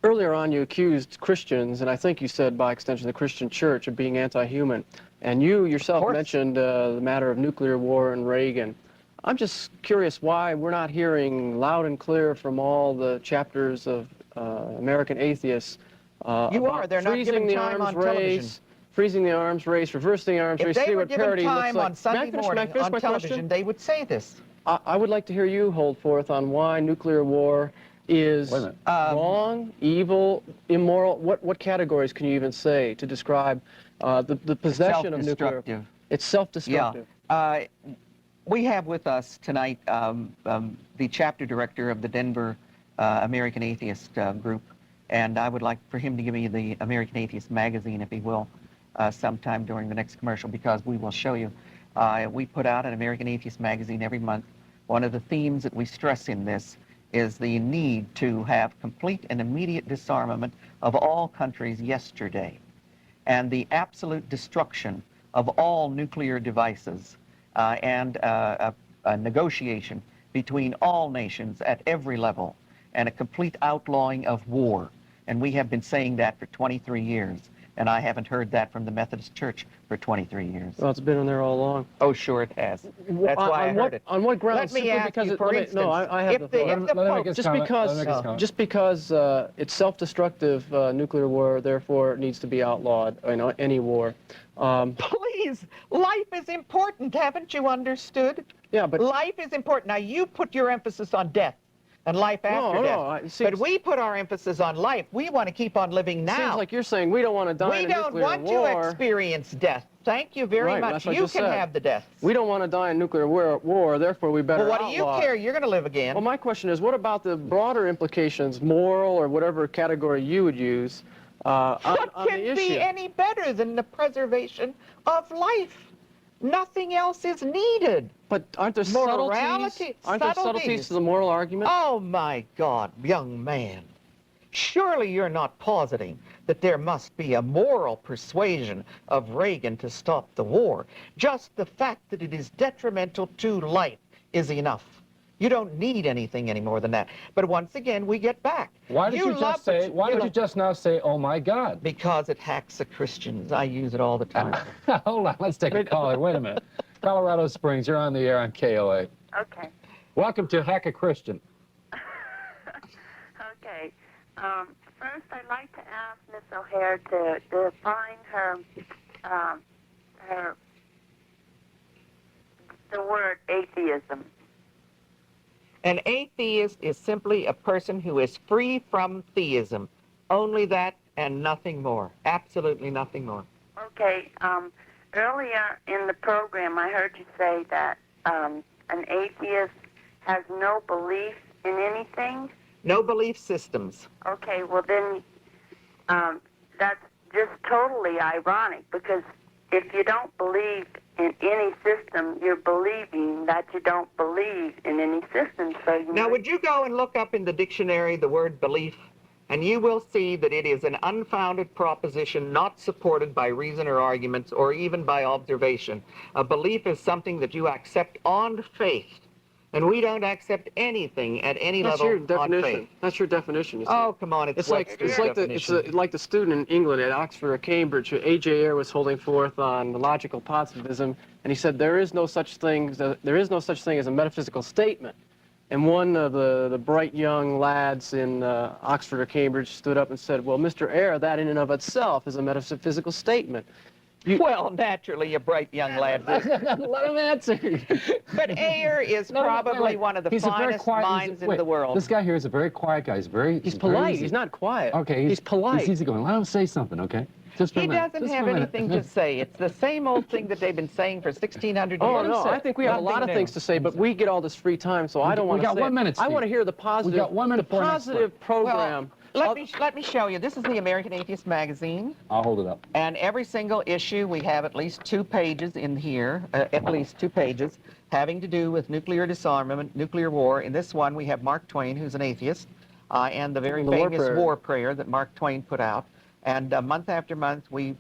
Earlier on, you accused Christians, and I think you said by extension the Christian church, of being anti-human. And you yourself mentioned the matter of nuclear war and Reagan. I'm just curious why we're not hearing loud and clear from all the chapters of American atheists You are. They're not freezing giving the time arms on television. race, freezing the arms race, reversing the arms If race, they see were what given parity looks time like. on Sunday morning on my television, question? they would say this. I would like to hear you hold forth on why nuclear war is wrong, evil, immoral. What categories can you even say to describe the possession of nuclear? Self-destructive. It's self-destructive. Yeah. We have with us tonight the chapter director of the Denver American Atheist group, and I would like for him to give me the American Atheist magazine, if he will, sometime during the next commercial, because we will show you. We put out an American Atheist magazine every month. One of the themes that we stress in this is the need to have complete and immediate disarmament of all countries yesterday, and the absolute destruction of all nuclear devices, and a negotiation between all nations at every level, and a complete outlawing of war. And we have been saying that for 23 years, and I haven't heard that from the Methodist Church for 23 years. Well, it's been in there all along. Oh, sure it has. That's why I heard it. On what grounds? Let me ask because you, for instance, no, I have if the the, floor. if the Pope, Just because it's self-destructive nuclear war, therefore it needs to be outlawed. You know, any war. Please, life is important, haven't you understood? Yeah, but life is important. Now you put your emphasis on death and life after death. But we put our emphasis on life. We want to keep on living now. Seems like you're saying we don't want to die in a nuclear war. We don't want to experience death. Thank you very much. You can have the death. We don't want to die in nuclear war, therefore we better Well, what do you care? You're going to live again. Well, my question is, what about the broader implications, moral or whatever category you would use, on can the issue? be any better than the preservation of life? Nothing else is needed. But aren't there subtleties to the moral argument? Oh, my God, young man. Surely you're not positing that there must be a moral persuasion of Reagan to stop the war. Just the fact that it is detrimental to life is enough. You don't need anything any more than that. But once again, we get back. Why did you just say, why did you just now say, oh my God? Because it hacks the Christians. I use it all the time. Hold on, let's take a caller. Wait a minute. Colorado Springs, you're on the air on KOA. Okay. Welcome to Hack a Christian. Okay. First, I'd like to ask Miss O'Hare to define the word atheism. An atheist is simply a person who is free from theism. Only that and nothing more. Absolutely nothing more. Okay. Earlier in the program, I heard you say that an atheist has no belief in anything. No belief systems. Okay, well then, that's just totally ironic, because if you don't believe in any system, you're believing that you don't believe in any system. So you now, would you go and look up in the dictionary the word belief? And you will see that it is an unfounded proposition not supported by reason or arguments or even by observation. A belief is something that you accept on faith. And we don't accept anything at any level on faith. That's your definition. You see. Oh, come on, it's like the student in England at Oxford or Cambridge, A.J. Eyre was holding forth on logical positivism, and he said there is no such thing as a metaphysical statement. And one of the bright young lads in Oxford or Cambridge stood up and said, "Well, Mr. Eyre, that in and of itself is a metaphysical statement." Well, naturally, a bright young lad did. Let him answer. But Eyre is probably one of the finest minds in the world. This guy here is a very quiet guy. He's polite. He's not quiet. Okay, he's polite. He's easygoing. Let him say something, okay? He doesn't have anything to say. It's the same old thing that they've been saying for 1,600 years. Oh, no, I think we have a lot of things to say, but we get all this free time, so I don't want to say it. We got 1 minute, Steve. I want to hear the positive, we got 1 minute the positive program. Well, let me show you. This is the American Atheist magazine. I'll hold it up. And every single issue, we have at least 2 pages in here, at least 2 pages, having to do with nuclear disarmament, nuclear war. In this one, we have Mark Twain, who's an atheist, and the very famous war prayer that Mark Twain put out. And month after month, we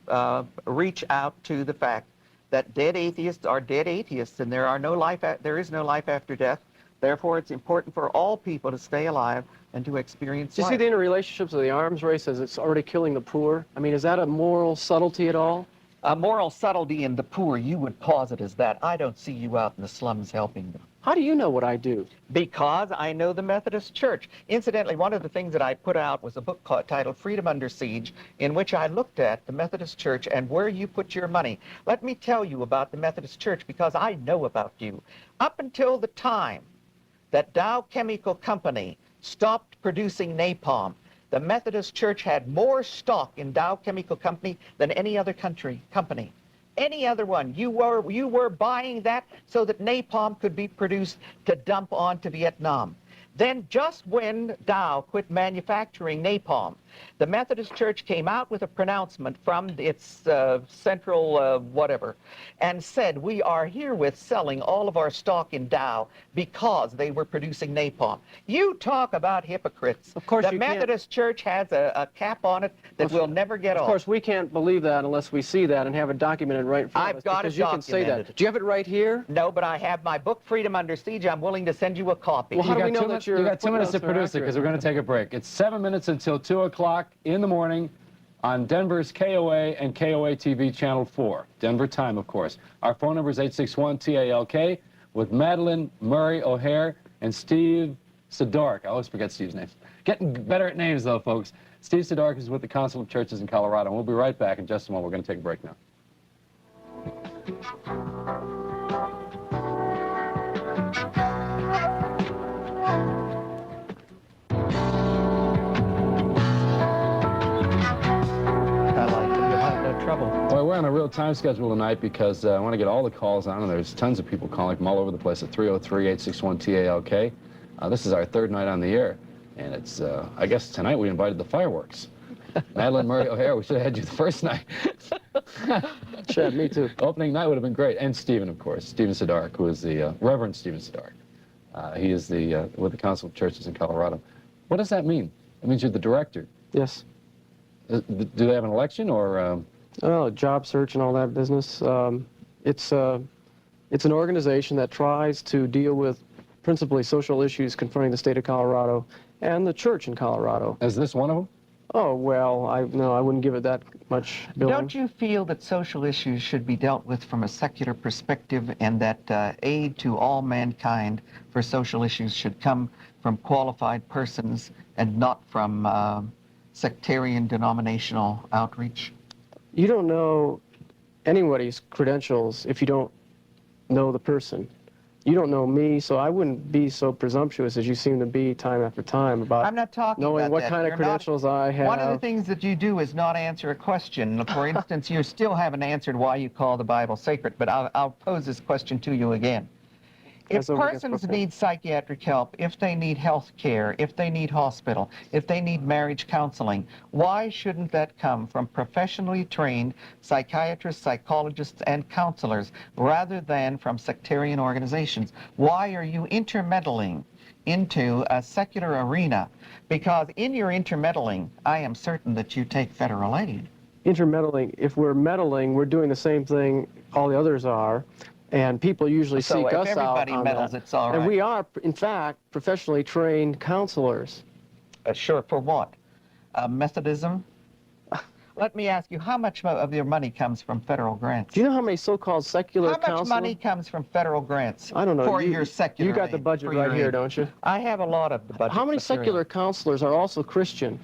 reach out to the fact that dead atheists are dead atheists, and there is no life after death. Therefore, it's important for all people to stay alive and to experience life. Do you see the interrelationships of the arms race as it's already killing the poor? I mean, is that a moral subtlety at all? A moral subtlety in the poor, you would posit as that. I don't see you out in the slums helping them. How do you know what I do? Because I know the Methodist Church. Incidentally, one of the things that I put out was a book titled Freedom Under Siege, in which I looked at the Methodist Church and where you put your money. Let me tell you about the Methodist Church, because I know about you. Up until the time that Dow Chemical Company stopped producing napalm, the Methodist Church had more stock in Dow Chemical Company than any other company. Any other one. You were buying that so that napalm could be produced to dump on to Vietnam. Then just when Dow quit manufacturing napalm, the Methodist Church came out with a pronouncement from its central whatever and said, we are herewith selling all of our stock in Dow because they were producing napalm. You talk about hypocrites. Of course, the Methodist Church has a cap on it that will never get off. Of course, we can't believe that unless we see that and have it documented right in front of us. I've got it because you can say that. Do you have it right here? No, but I have my book, Freedom Under Siege. I'm willing to send you a copy. Well, how do we know that you got 2 minutes to produce it, because we're going to take a break. It's 7 minutes until 2 o'clock in the morning on Denver's KOA and KOA TV Channel 4. Denver time, of course. Our phone number is 861-TALK with Madalyn Murray O'Hare and Steve Sidorak. I always forget Steve's name. Getting better at names, though, folks. Steve Sidorak is with the Council of Churches in Colorado. And we'll be right back in just a moment. We're going to take a break now. Well, we're on a real time schedule tonight because I want to get all the calls on, and there's tons of people calling from all over the place at 303-861-TALK. This is our 3rd night on the air, and it's, I guess tonight we invited the fireworks. Madalyn Murray O'Hare, we should have had you the first night. Sure, me too. Opening night would have been great. And Stephen, of course, Stephen Sidorak, who is the Reverend Stephen Sidorak. He is the with the Council of Churches in Colorado. What does that mean? It means you're the director. Yes. Do they have an election or? Oh, job search and all that business. It's an organization that tries to deal with principally social issues confronting the state of Colorado and the church in Colorado. Is this one of them? Oh, well, no, I wouldn't give it that much billing. Don't you feel that social issues should be dealt with from a secular perspective, and that aid to all mankind for social issues should come from qualified persons and not from sectarian denominational outreach? You don't know anybody's credentials if you don't know the person. You don't know me, so I wouldn't be so presumptuous as you seem to be time after time about I'm not talking knowing about what that. kind of credentials I have. One of the things that you do is not answer a question. For instance, you still haven't answered why you call the Bible sacred, but I'll pose this question to you again. If persons need psychiatric help, if they need health care, if they need hospital, if they need marriage counseling, why shouldn't that come from professionally trained psychiatrists, psychologists, and counselors rather than from sectarian organizations? Why are you intermeddling into a secular arena? Because in your intermeddling, I am certain that you take federal aid. Intermeddling, if we're meddling, we're doing the same thing all the others are. And people usually seek us out on that. So if everybody meddles, it's all right. And we are, in fact, professionally trained counselors. Sure, for what? Methodism? Let me ask you, how much of your money comes from federal grants? Do you know how many so-called secular counselors? How much money comes from federal grants? I don't know. For your secular You got the budget right here, don't you? I have a lot of the budget. How many secular counselors are also Christian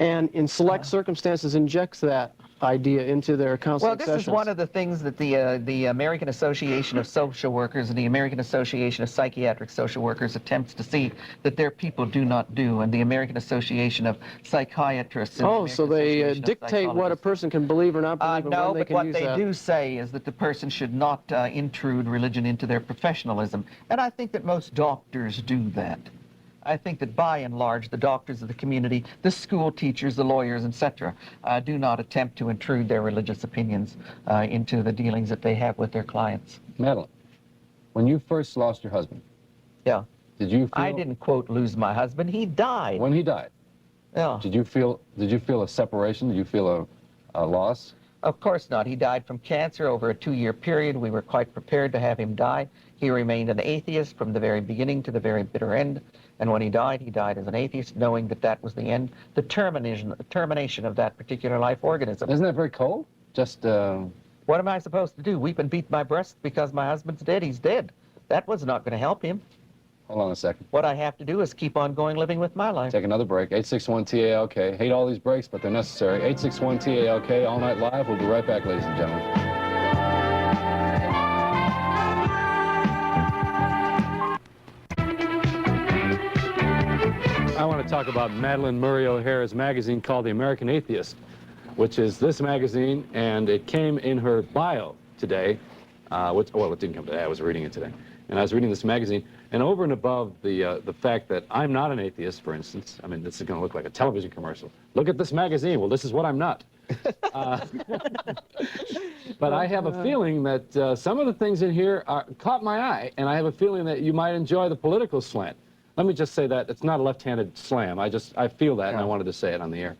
and in select circumstances injects that idea into their counseling sessions? Well, this is one of the things that the American Association of Social Workers and the American Association of Psychiatric Social Workers attempts to see that their people do not do, and the American Association of Psychiatrists. And so they dictate what a person can believe or not believe, and no, when they can use that. No, but what they do say is that the person should not intrude religion into their professionalism, and I think that most doctors do that. I think that by and large, the doctors of the community, the school teachers, the lawyers, etc., do not attempt to intrude their religious opinions into the dealings that they have with their clients. Madalyn, when you first lost your husband, yeah, did you feel... I didn't, quote, lose my husband. He died. When he died? Yeah. Did you feel a separation? Did you feel a loss? Of course not. He died from cancer over a 2-year period. We were quite prepared to have him die. He remained an atheist from the very beginning to the very bitter end. And when he died as an atheist, knowing that that was the end, the termination of that particular life organism. Isn't that very cold? Just, What am I supposed to do? Weep and beat my breast because my husband's dead? He's dead. That was not going to help him. Hold on a second. What I have to do is keep on going living with my life. Take another break. 861-TALK. Hate all these breaks, but they're necessary. 861-TALK, all night live. We'll be right back, ladies and gentlemen. I want to talk about Madalyn Murray O'Hara's magazine called The American Atheist, which is this magazine, and it came in her bio today. Well, it didn't come today. I was reading it today. And I was reading this magazine, and over and above the fact that I'm not an atheist, for instance, I mean, this is going to look like a television commercial. Look at this magazine. Well, this is what I'm not. But I have a feeling that some of the things in here caught my eye, and I have a feeling that you might enjoy the political slant. Let me just say that it's not a left-handed slam. I feel that, and I wanted to say it on the air.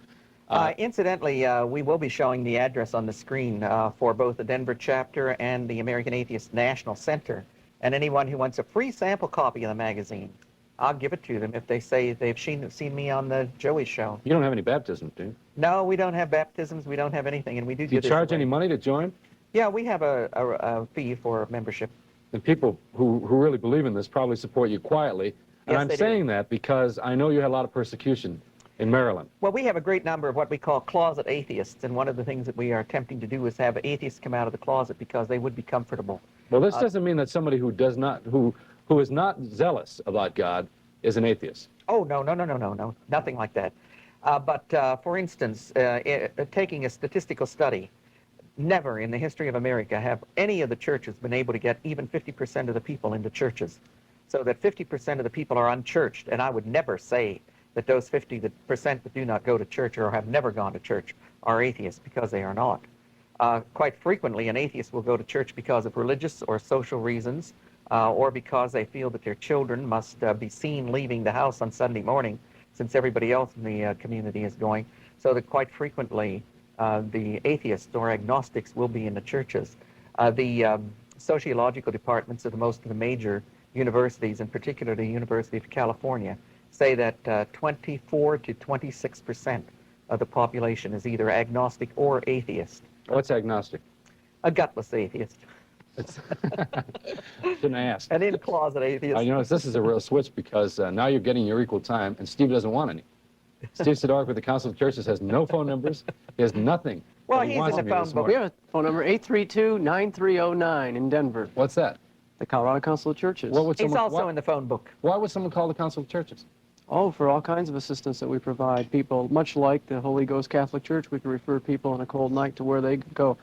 Incidentally, we will be showing the address on the screen for both the Denver chapter and the American Atheist National Center. And anyone who wants a free sample copy of the magazine, I'll give it to them if they say they've seen me on the Joey Show. You don't have any baptisms, do you? No, we don't have baptisms. We don't have anything, and we do. Do you charge any money to join? Yeah, we have a fee for membership. And people who really believe in this probably support you quietly. And Yes, I'm saying that because I know you had a lot of persecution in Maryland. Well, we have a great number of what we call closet atheists, and one of the things that we are attempting to do is have atheists come out of the closet because they would be comfortable. Well, this doesn't mean that somebody who is not zealous about God is an atheist. Oh, no, nothing like that. But for instance, taking a statistical study, never in the history of America have any of the churches been able to get even 50% of the people into churches. So that 50% of the people are unchurched, and I would never say that those 50% that do not go to church or have never gone to church are atheists, because they are not. Quite frequently, an atheist will go to church because of religious or social reasons, or because they feel that their children must be seen leaving the house on Sunday morning, since everybody else in the community is going. So that quite frequently, the atheists or agnostics will be in the churches. The sociological departments of most of the major universities, in particular the University of California, say that 24 to 26% of the population is either agnostic or atheist. What's agnostic? A gutless atheist. Shouldn't ask. An in-closet atheist. You notice this is a real switch, because now you're getting your equal time, and Steve doesn't want any. Steve Sidorak with the Council of Churches has no phone numbers. He has nothing. Well, he's in the phone book. We have a phone number, 832-9309 in Denver. What's that? The Colorado Council of Churches. He's also in the phone book. Why would someone call the Council of Churches? Oh, for all kinds of assistance that we provide. People, much like the Holy Ghost Catholic Church, we can refer people on a cold night to where they go.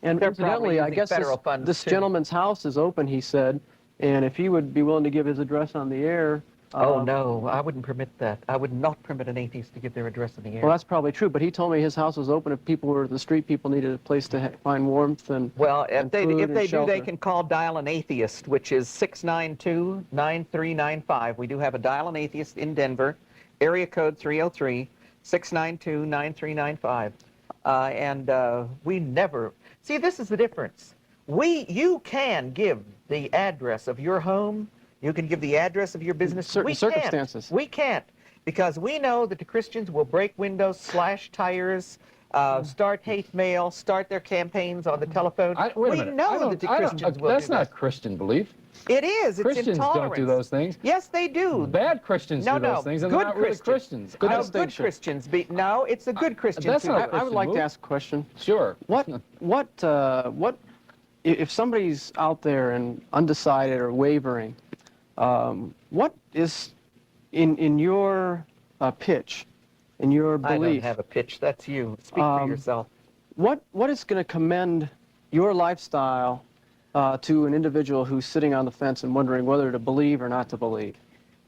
And They're incidentally, I guess this gentleman's house is open, he said, And if he would be willing to give his address on the air... oh, no, I wouldn't permit that. I would not permit an atheist to give their address in the air. Well, that's probably true, but he told me his house was open if people were, the street people needed a place to find warmth and well, if they do, shelter. they can dial an atheist, which is 692-9395. We do have a dial an atheist in Denver, area code 303-692-9395. And we never... See, this is the difference. You can give the address of your home. You can give the address of your business. Certain circumstances. We can't, because we know that the Christians will break windows, slash tires, start hate mail, start their campaigns on the telephone. Wait a minute. know that the Christians will That's do not that. Christian belief. It is. It's Christians intolerance. don't do those things. Yes, they do. Bad Christians do those things, and they're not really Christians. Good Christians. No, it's a good Christian. That's not I would like to ask a question. Sure. What if somebody's out there and undecided or wavering? What is in your pitch, in your belief? I don't have a pitch. That's you. Speak for yourself. What is going to commend your lifestyle to an individual who's sitting on the fence and wondering whether to believe or not to believe?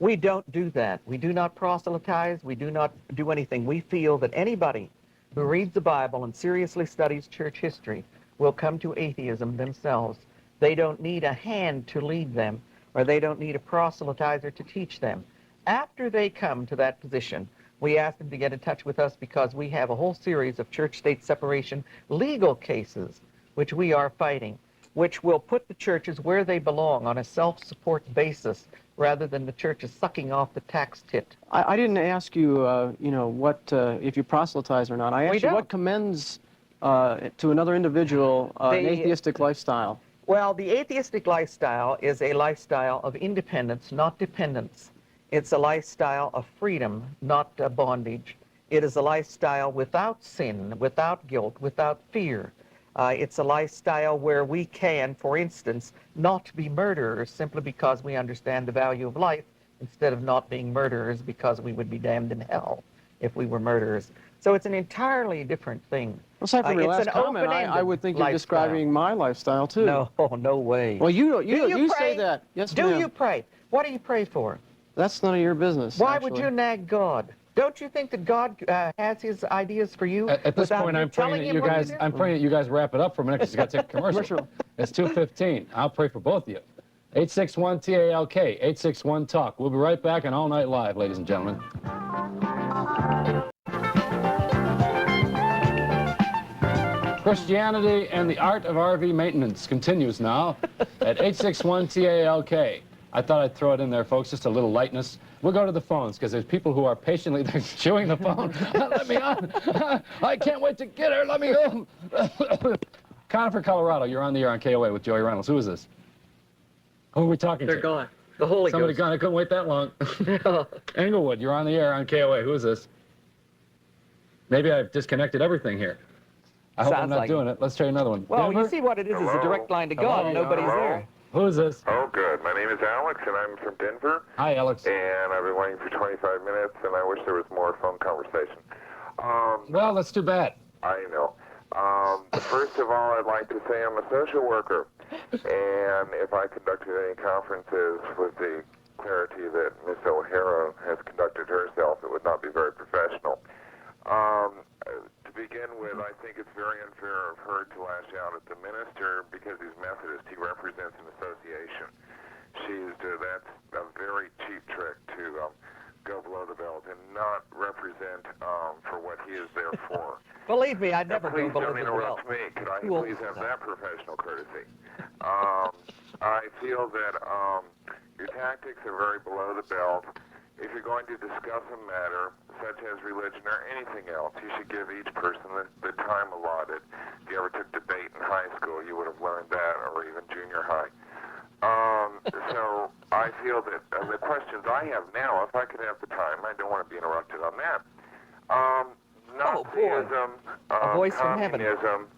We don't do that. We do not proselytize. We do not do anything. We feel that anybody who reads the Bible and seriously studies church history will come to atheism themselves. They don't need a hand to lead them, or they don't need a proselytizer to teach them. After they come to that position, we ask them to get in touch with us, because we have a whole series of church-state separation legal cases which we are fighting, which will put the churches where they belong on a self-support basis, rather than the churches sucking off the tax tit. I didn't ask you, what if you proselytize or not. I asked you what commends to another individual an atheistic lifestyle. Well, the atheistic lifestyle is a lifestyle of independence, not dependence. It's a lifestyle of freedom, not bondage. It is a lifestyle without sin, without guilt, without fear. It's a lifestyle where we can, for instance, not be murderers simply because we understand the value of life, instead of not being murderers because we would be damned in hell if we were murderers. So it's an entirely different thing. Well, aside from your last comment, I would think you're describing my lifestyle, too. No, no way. Well, you say that. Yes, Do you pray? What do you pray for? That's none of your business. Why would you nag God? Don't you think that God has his ideas for you? At this point, I'm praying that you guys. I'm praying that you guys wrap it up for a minute, because you got to take a commercial. It's 2:15. I'll pray for both of you. 861-TALK, 861-TALK. We'll be right back on All Night Live, ladies and gentlemen. Christianity and the Art of RV Maintenance continues now at 861-TALK. I thought I'd throw it in there, folks, just a little lightness. We'll go to the phones, because there's people who are patiently chewing the phone. Let me on. I can't wait to get her. Let me go. Conifer, Colorado, you're on the air on KOA with Joey Reynolds. Who is this? Who are we talking to? They're gone. The Holy Somebody Ghost. gone. I couldn't wait that long. Englewood, you're on the air on KOA. Who is this? Maybe I've disconnected everything here. I hope I'm not doing it. Let's try another one. Well, Denver? you see what it is a direct line to God. Nobody's there. Who is this? Oh, good. My name is Alex, and I'm from Denver. Hi, Alex. And I've been waiting for 25 minutes, and I wish there was more phone conversation. Well, that's too bad. I know. First of all, I'd like to say I'm a social worker, and if I conducted any conferences with the clarity that Miss O'Hara has conducted herself, it would not be very professional. To begin with, I think it's very unfair of her to lash out at the minister because he's Methodist. He represents an association. That's a very cheap trick to go below the belt and not represent for what he is there for. Believe me, I'd never go below the belt. Please don't interrupt me. Could I please have that professional courtesy? I feel that your tactics are very below the belt. If you're going to discuss a matter such as religion or anything else, you should give each person the time allotted. If you ever took debate in high school, you would have learned that, or even junior high. So I feel that the questions I have now, if I could have the time, I don't want to be interrupted on that. Nazism, a voice from heaven. communism,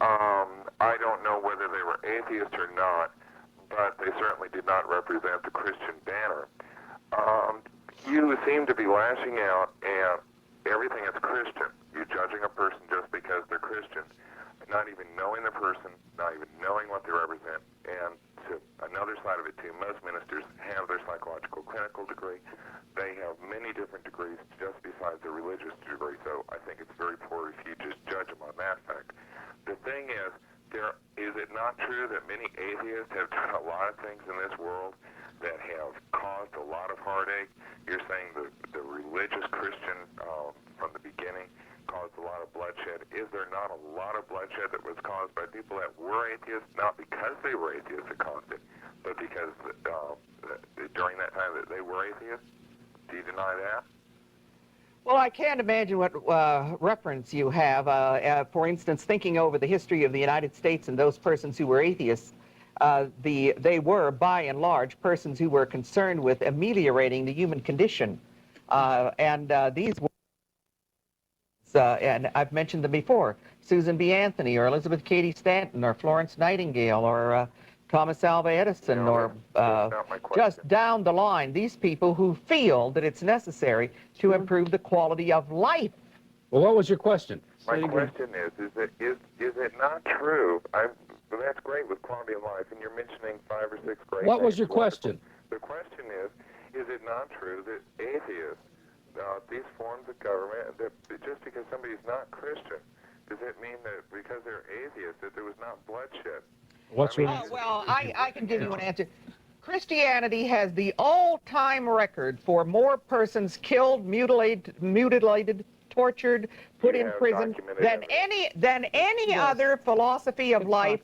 I don't know whether they were atheists or not, but they certainly did not represent the Christian banner. You seem to be lashing out at everything that's Christian. You're judging a person just because they're Christian, not even knowing the person, not even knowing what they represent. And to another side of it too, a lot of bloodshed. Is there not a lot of bloodshed that was caused by people that were atheists, not because they were atheists that caused it, but because during that time that they were atheists? Do you deny that? Well, I can't imagine what reference you have. For instance, thinking over the history of the United States and those persons who were atheists, they were, by and large, persons who were concerned with ameliorating the human condition. These were, and I've mentioned them before, Susan B. Anthony, or Elizabeth Cady Stanton, or Florence Nightingale, or Thomas Alva Edison, or just down the line, these people who feel that it's necessary to improve the quality of life. Well, what was your question? My question is it not true? That's great with quality of life, and you're mentioning 5 or 6 great What was things. your question? The question is it not true that atheists, these forms of government, that just because somebody's not Christian, does it mean that because they're atheists that there was not bloodshed? What's your... Well, I can give you an answer. Christianity has the all-time record for more persons killed, mutilated, tortured, put in prison than any other philosophy of life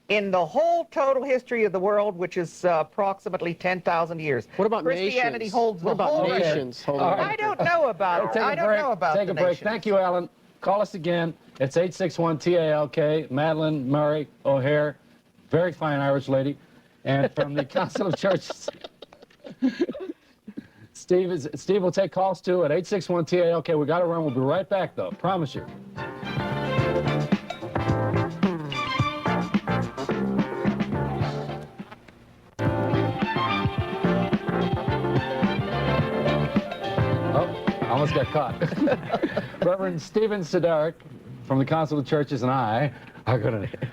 in the whole total history of the world, which is approximately 10,000 years. What about Christianity nations? holds What the about whole nations? I don't know about it. I don't know about Take the a break. nations. Thank you, Alan. Call us again. It's 861-TALK. Madalyn Murray O'Hare, very fine Irish lady, and from the Council of Churches. Steve will take calls too at 861-TALK. We got to run. We'll be right back, though. Promise you. Almost got caught. Reverend Stephen Sidorak from the Council of Churches and I are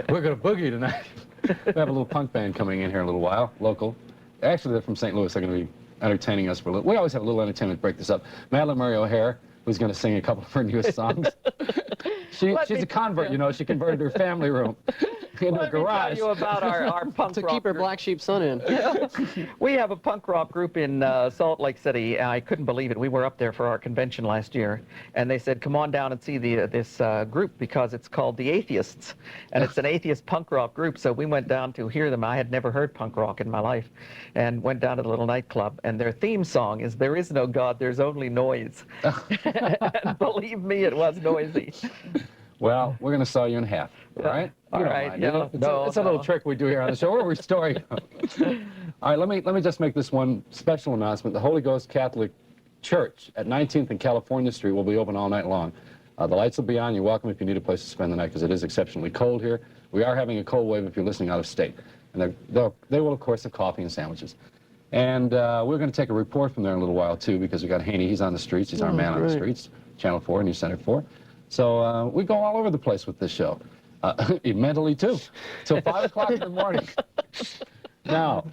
we're gonna boogie tonight. We have a little punk band coming in here in a little while, local. Actually, they're from St. Louis. They're going to be entertaining us for a little. We always have a little entertainment to break this up. Madalyn Murray O'Hare, who's going to sing a couple of her newest songs. She's a convert, you know. She converted her family room in her garage. Let me tell you about our punk to rock keep her group. black sheep son in. We have a punk rock group in Salt Lake City. I couldn't believe it. We were up there for our convention last year, and they said, come on down and see this group because it's called the Atheists, and it's an atheist punk rock group. So we went down to hear them. I had never heard punk rock in my life, and went down to the little nightclub, and their theme song is, "There is no God, there's only noise." And believe me, it was noisy. Well, we're going to saw you in half, all right? All right. It's a little trick we do here on the show. We're restoring. All right, let me just make this one special announcement. The Holy Ghost Catholic Church at 19th and California Street will be open all night long. The lights will be on. You're welcome if you need a place to spend the night because it is exceptionally cold here. We are having a cold wave if you're listening out of state. And they will, of course, have coffee and sandwiches. And we're going to take a report from there in a little while, too, because we got Haney. He's on the streets. He's our man on the streets. Channel 4, News Center 4. So we go all over the place with this show, mentally too, till 5 o'clock in the morning. Now,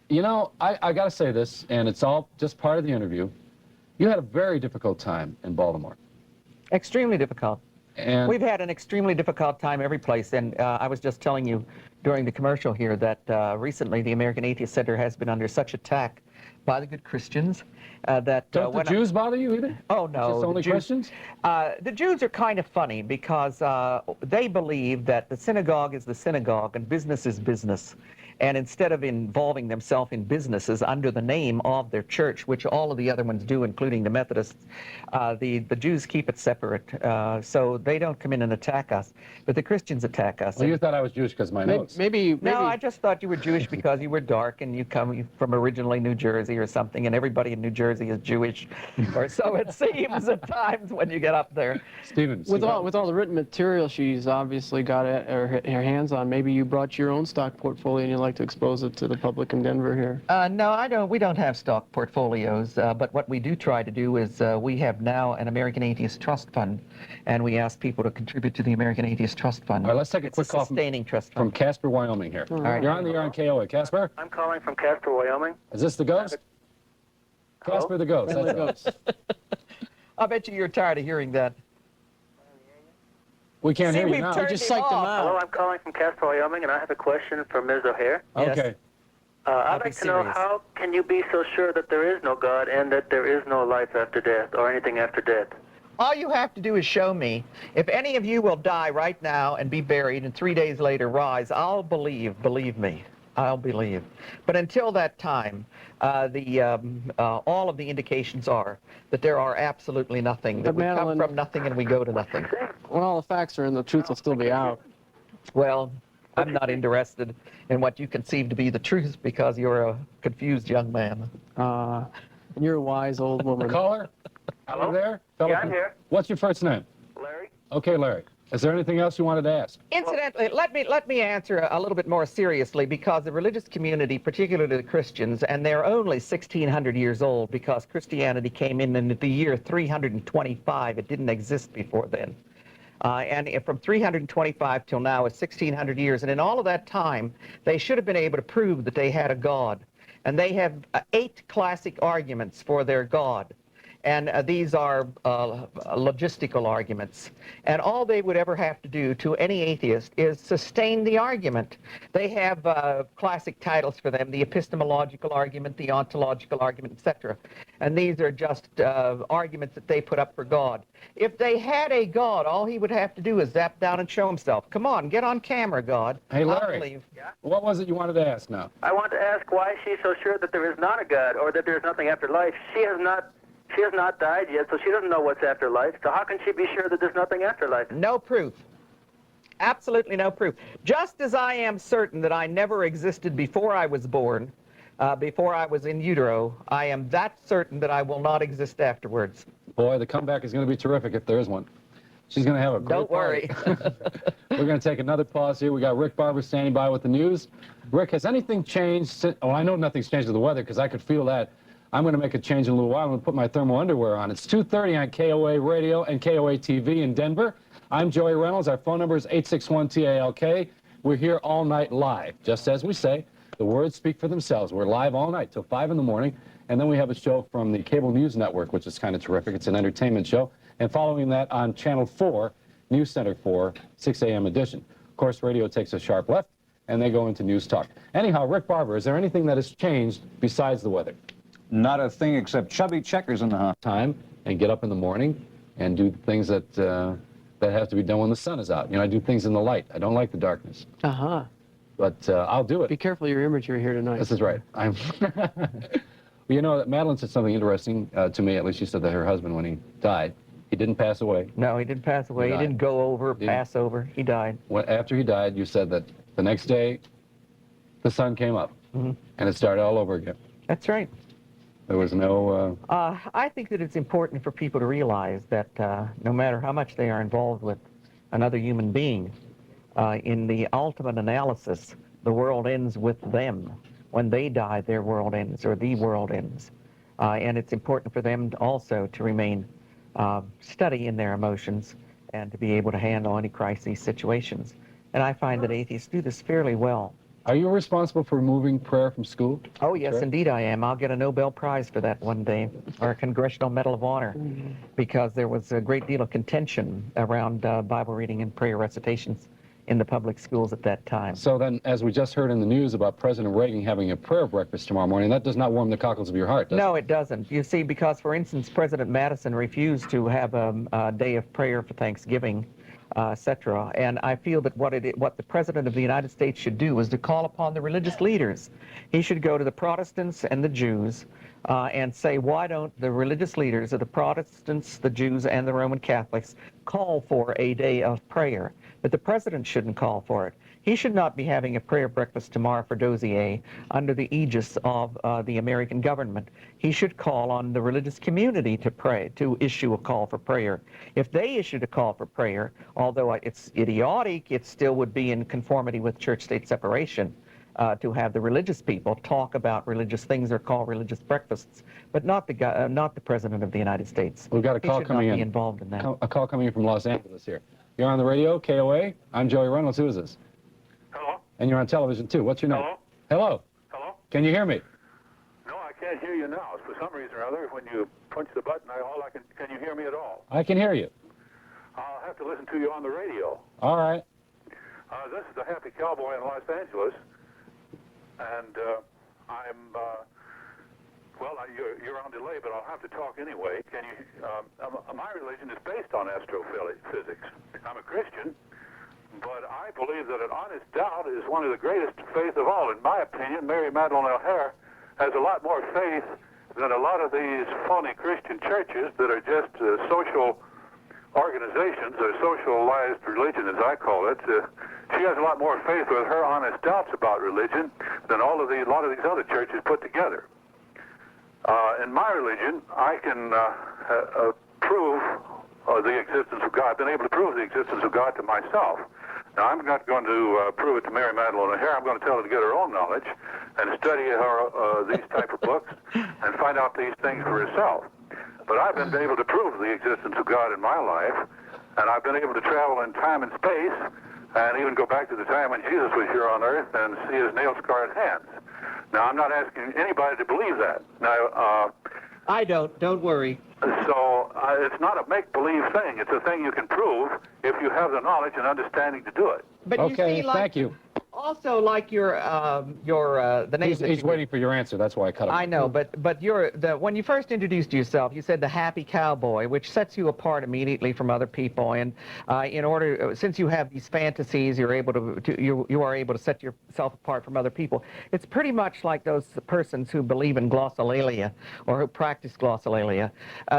you know, I got to say this, and it's all just part of the interview. You had a very difficult time in Baltimore. Extremely difficult. And we've had an extremely difficult time every place, and I was just telling you during the commercial here that recently the American Atheist Center has been under such attack by the good Christians that... Don't the Jews bother you either? Oh, no. Just only Christians? The Jews are kind of funny because they believe that the synagogue is the synagogue and business is business. And instead of involving themselves in businesses under the name of their church, which all of the other ones do, including the Methodists, the Jews keep it separate. So they don't come in and attack us. But the Christians attack us. Well, you thought I was Jewish because of my nose. Maybe. No, I just thought you were Jewish because you were dark and you come from originally New Jersey or something, and everybody in New Jersey is Jewish. Or so it seems at times when you get up there. With all the written material she's obviously got her hands on, maybe you brought your own stock portfolio and you'd like to expose it to the public in Denver here. No, I don't. We don't have stock portfolios, but what we do try to do is we have now an American Atheist Trust Fund, and we ask people to contribute to the American Atheist Trust Fund. All right, let's take a quick call sustaining trust from fund. Casper, Wyoming here. All right. You're on the air on KOA. Casper? I'm calling from Casper, Wyoming. Is this the ghost? Hello? Casper the ghost. That's the ghost. I bet you're tired of hearing that. We can't hear you now. We just psyched him out. Hello, I'm calling from Casper, Wyoming, and I have a question for Ms. O'Hare. Okay. I'd like to know, how can you be so sure that there is no God and that there is no life after death or anything after death? All you have to do is show me. If any of you will die right now and be buried and 3 days later rise, I'll believe. Believe me. I'll believe. But until that time, all of the indications are that there are absolutely nothing. That we come from nothing and we go to nothing. When all the facts are in, the truth will still be out. Well, I'm not interested in what you conceive to be the truth because you're a confused young man. And you're a wise old woman. Caller? Hello? There? Yeah, I'm here. What's your first name? Larry? Okay, Larry. Is there anything else you wanted to ask? Incidentally, let me answer a little bit more seriously, because the religious community, particularly the Christians, and they're only 1,600 years old because Christianity came in the year 325. It didn't exist before then. And from 325 till now is 1,600 years. And in all of that time, they should have been able to prove that they had a God. And they have 8 classic arguments for their God. And these are logistical arguments. And all they would ever have to do to any atheist is sustain the argument. They have classic titles for them: the epistemological argument, the ontological argument, etc. And these are just arguments that they put up for God. If they had a God, all he would have to do is zap down and show himself. Come on, get on camera, God. Hey, Larry, what was it you wanted to ask now? I want to ask why she's so sure that there is not a God or that there's nothing after life. She has not died yet, so she doesn't know what's after life. So how can she be sure that there's nothing after life? No proof. Absolutely no proof. Just as I am certain that I never existed before I was born, before I was in utero, I am that certain that I will not exist afterwards. Boy, the comeback is going to be terrific if there is one. She's going to have a great Don't worry. We're going to take another pause here. We got Rick Barber standing by with the news. Rick, has anything changed since... Oh, I know nothing's changed with the weather because I could feel that. I'm going to make a change in a little while. I'm going to put my thermal underwear on. It's 2:30 on KOA Radio and KOA TV in Denver. I'm Joey Reynolds. Our phone number is 861-TALK. We're here all night live. Just as we say, the words speak for themselves. We're live all night till 5 in the morning. And then we have a show from the Cable News Network, which is kind of terrific. It's an entertainment show. And following that on Channel 4, News Center 4, 6 a.m. edition. Of course, radio takes a sharp left, and they go into News Talk. Anyhow, Rick Barber, is there anything that has changed besides the weather? Not a thing except chubby checkers in the house. Time and get up in the morning and do things that that have to be done when the sun is out. You know, I do things in the light. I don't like the darkness. Uh-huh. But I'll do it. Be careful of your imagery here tonight. This is right. I'm. Well, you know, Madalyn said something interesting to me. At least she said that her husband, when he died, he didn't pass away. No, he didn't pass away. He didn't go over, pass over. He died. After he died, you said that the next day, the sun came up, and it started all over again. That's right. There was no... I think that it's important for people to realize that no matter how much they are involved with another human being, in the ultimate analysis, the world ends with them. When they die, their world ends, or the world ends. And it's important for them also to remain steady in their emotions and to be able to handle any crisis situations. And I find that atheists do this fairly well. Are you responsible for removing prayer from school? Oh, yes, indeed I am. I'll get a Nobel Prize for that one day, or a Congressional Medal of Honor, because there was a great deal of contention around Bible reading and prayer recitations in the public schools at that time. So then, as we just heard in the news about President Reagan having a prayer breakfast tomorrow morning, that does not warm the cockles of your heart, does it? No, it doesn't. You see, because, for instance, President Madison refused to have a day of prayer for Thanksgiving, etc. And I feel that what the President of the United States should do is to call upon the religious leaders. He should go to the Protestants and the Jews and say, why don't the religious leaders of the Protestants, the Jews, and the Roman Catholics call for a day of prayer? But the President shouldn't call for it. He should not be having a prayer breakfast tomorrow for Dozier under the aegis of the American government. He should call on the religious community to pray, to issue a call for prayer. If they issued a call for prayer, although it's idiotic, it still would be in conformity with church-state separation to have the religious people talk about religious things or call religious breakfasts, but not the President of the United States. We've got a call coming in. He should not be involved in that. A call coming in from Los Angeles here. You're on the radio, KOA. I'm Joey Reynolds. Who is this? Hello? And you're on television, too. What's your name? Hello? Hello? Hello? Can you hear me? No, I can't hear you now. For some reason or other, when you punch the button, can you hear me at all? I can hear you. I'll have to listen to you on the radio. All right. This is the Happy Cowboy in Los Angeles, and you're on delay, but I'll have to talk anyway. Can you? My religion is based astrophysics. I'm a Christian, but I believe that an honest doubt is one of the greatest faith of all. In my opinion, Mary Madalyn O'Hare has a lot more faith than a lot of these phony Christian churches that are just social organizations, or socialized religion, as I call it. She has a lot more faith with her honest doubts about religion than a lot of these other churches put together. In my religion, I can prove the existence of God. I've been able to prove the existence of God to myself. Now, I'm not going to prove it to Mary Madalyn O'Hare. I'm going to tell her to get her own knowledge and study these type of books and find out these things for herself. But I've been able to prove the existence of God in my life, and I've been able to travel in time and space, and even go back to the time when Jesus was here on earth and see his nail-scarred hands. Now, I'm not asking anybody to believe that. Now, I don't worry. So it's not a make-believe thing. It's a thing you can prove if you have the knowledge and understanding to do it. But okay, you see, thank you. Also, like the name He's waiting for your answer. That's why I cut him. I know, but when you first introduced yourself, you said the happy cowboy, which sets you apart immediately from other people. And since you have these fantasies, you are able to set yourself apart from other people. It's pretty much like those persons who believe in glossolalia or who practice glossolalia.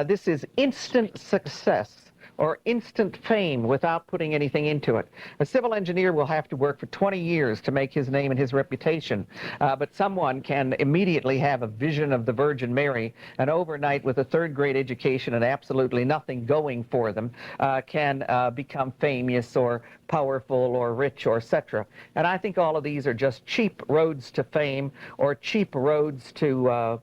This is instant success or instant fame without putting anything into it. A civil engineer will have to work for 20 years to make his name and his reputation, but someone can immediately have a vision of the Virgin Mary, and overnight with a third-grade education and absolutely nothing going for them can become famous or powerful or rich or etc. And I think all of these are just cheap roads to fame or cheap roads to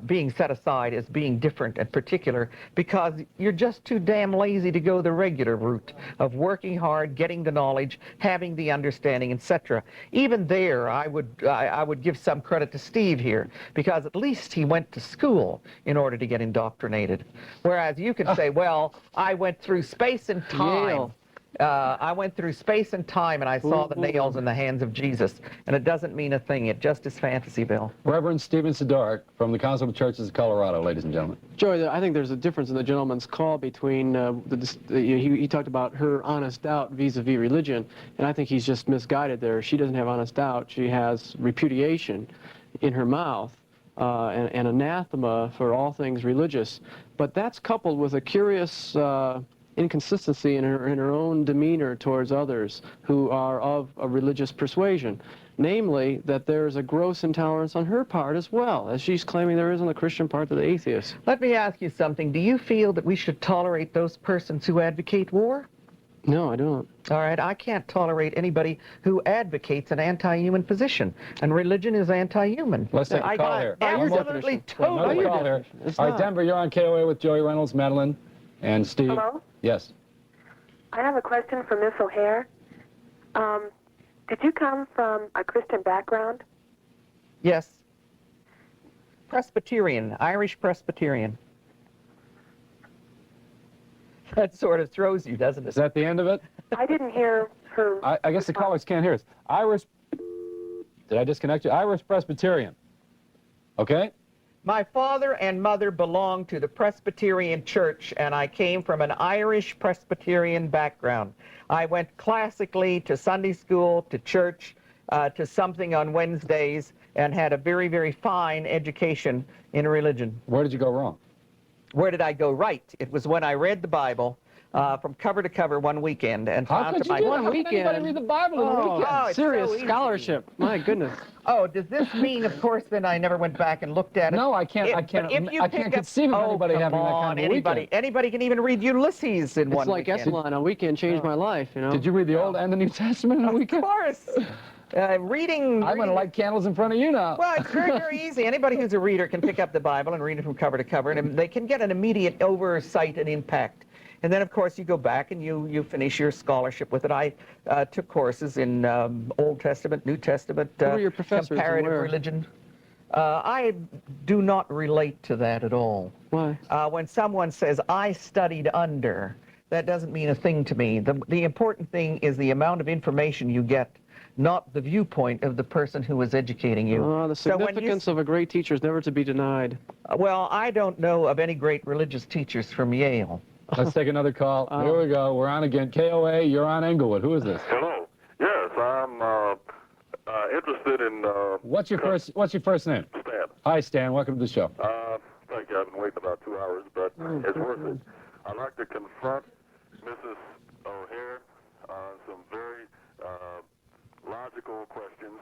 being set aside as being different and particular, because you're just too damn lazy to go the regular route of working hard, getting the knowledge, having the understanding, etc. Even there, I would give some credit to Steve here, because at least he went to school in order to get indoctrinated. Whereas you can say, well, I went through space and time. Yale. I went through space and time, and I saw the nails in the hands of Jesus. And it doesn't mean a thing. It just is fantasy, Bill. Reverend Stephen Sidorak from the Council of Churches of Colorado, ladies and gentlemen. Joey, I think there's a difference in the gentleman's call between, he talked about her honest doubt vis-a-vis religion, and I think he's just misguided there. She doesn't have honest doubt. She has repudiation in her mouth and anathema for all things religious. But that's coupled with a curious inconsistency in her own demeanor towards others who are of a religious persuasion. Namely, that there's a gross intolerance on her part as well, as she's claiming there is on the Christian part to the atheists. Let me ask you something. Do you feel that we should tolerate those persons who advocate war? No, I don't. All right, I can't tolerate anybody who advocates an anti-human position, and religion is anti-human. Let's take a call here. Absolutely, totally. Call here. All right, Denver, you're on KOA with Joey Reynolds, Madalyn, and Steve. Hello? Yes. I have a question for Miss O'Hare. Did you come from a Christian background? Yes. Presbyterian, Irish Presbyterian. That sort of throws you, doesn't it? Is that the end of it? I didn't hear her. I guess the callers can't hear us. Irish. Did I disconnect you? Irish Presbyterian. Okay? My father and mother belonged to the Presbyterian Church, and I came from an Irish Presbyterian background. I went classically to Sunday school, to church, to something on Wednesdays, and had a very, very fine education in religion. Where did you go wrong? Where did I go right? It was when I read the Bible from cover to cover one weekend, and How could you do one weekend. Anybody read the Bible in a weekend? Oh, Serious so scholarship. My goodness. Oh, does this mean, of course, then I never went back and looked at it? No, I can't. I can't conceive of anybody having that kind of a weekend. Anybody can even read Ulysses in one weekend. It's like Esalen. A weekend changed my life, you know. Did you read the Old and the New Testament in a weekend? Of course. Reading. I'm going to light candles in front of you now. Well, it's very, very easy. Anybody who's a reader can pick up the Bible and read it from cover to cover, and they can get an immediate oversight and impact. And then, of course, you go back and you finish your scholarship with it. I took courses in Old Testament, New Testament, Who were your professors comparative religion. I do not relate to that at all. Why? When someone says, I studied under, that doesn't mean a thing to me. The important thing is the amount of information you get, not the viewpoint of the person who is educating you. The significance of a great teacher is never to be denied. Well, I don't know of any great religious teachers from Yale. Let's take another call. Here we go. We're on again. KOA, you're on Englewood. Who is this? Hello. Yes, I'm interested in. What's your first name? Stan. Hi, Stan. Welcome to the show. Thank you. I've been waiting about 2 hours, but it's worth it. I'd like to confront Mrs. O'Hare on some very logical questions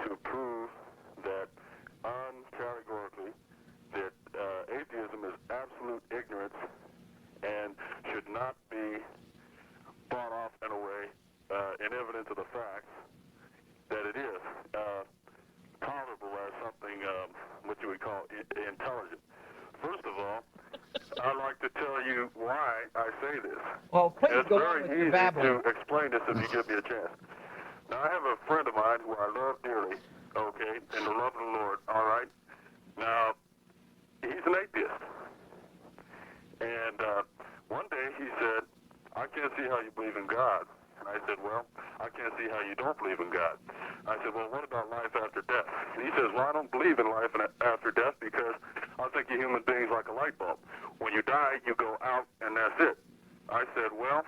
to prove that uncategorically that atheism is absolute ignorance and should not be bought off in a way in evidence of the facts that it is tolerable as something what you would call intelligent. First of all, I'd like to tell you why I say this. Well, please it's go very on with easy your babbling. to explain this if you give me a chance. Now, I have a friend of mine who I love dearly, okay, in the love of the Lord, all right? Now, he's an atheist. And one day he said, I can't see how you believe in God. And I said, well, I can't see how you don't believe in God. I said, well, what about life after death? And he says, well, I don't believe in life after death because I think you human beings like a light bulb. When you die, you go out, and that's it. I said, well,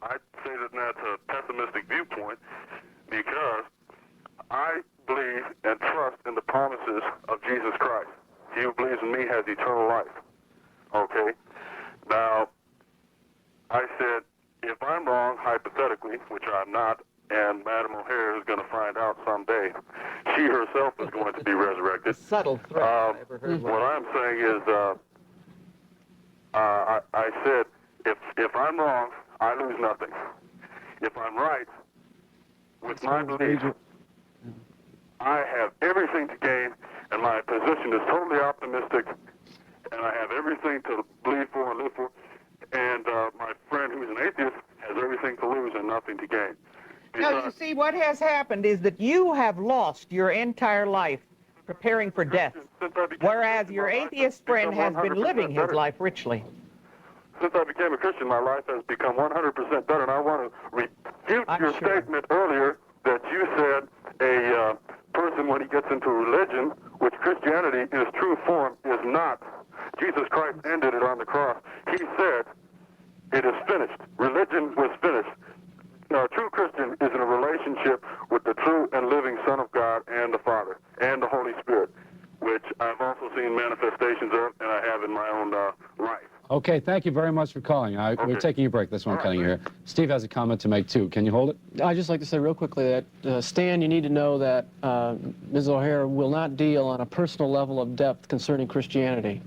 I'd say that that's a pessimistic viewpoint because I believe and trust in the promises of Jesus Christ. He who believes in me has eternal life. Okay? Now, I said, if I'm wrong, hypothetically, which I'm not, and Madam O'Hare is going to find out someday, she herself is going to be resurrected. Subtle threat I ever heard. What I'm saying is, I said, if I'm wrong, I lose nothing. If I'm right, with my belief, I have everything to gain, and my position is totally optimistic, and I have everything to believe for and live for. And my friend who's an atheist has everything to lose and nothing to gain. Now, you see, what has happened is that you have lost your entire life preparing for death, whereas your atheist friend has been living his life richly. Since I became a Christian, my life has become 100% better, and I want to refute your statement earlier that you said a person, when he gets into religion, which Christianity in its true form is not. Jesus Christ ended it on the cross. He said, it is finished. Religion was finished. Now, a true Christian is in a relationship with the true and living Son of God and the Father and the Holy Spirit, which I've also seen manifestations of, and I have in my own life. Okay, thank you very much for calling. We're taking a break. That's why I'm cutting you here. Steve has a comment to make, too. Can you hold it? I'd just like to say real quickly that, Stan, you need to know that Ms. O'Hare will not deal on a personal level of depth concerning Christianity.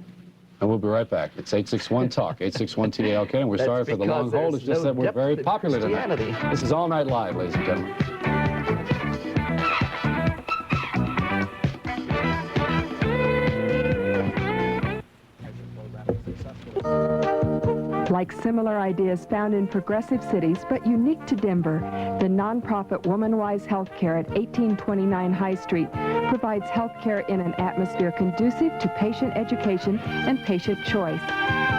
And we'll be right back. It's 861-TALK, 861-TALK, and we're sorry for the long hold. It's just that we're very popular tonight. This is All Night Live, ladies and gentlemen. Like similar ideas found in progressive cities, but unique to Denver, the nonprofit Woman Wise Healthcare at 1829 High Street provides healthcare in an atmosphere conducive to patient education and patient choice.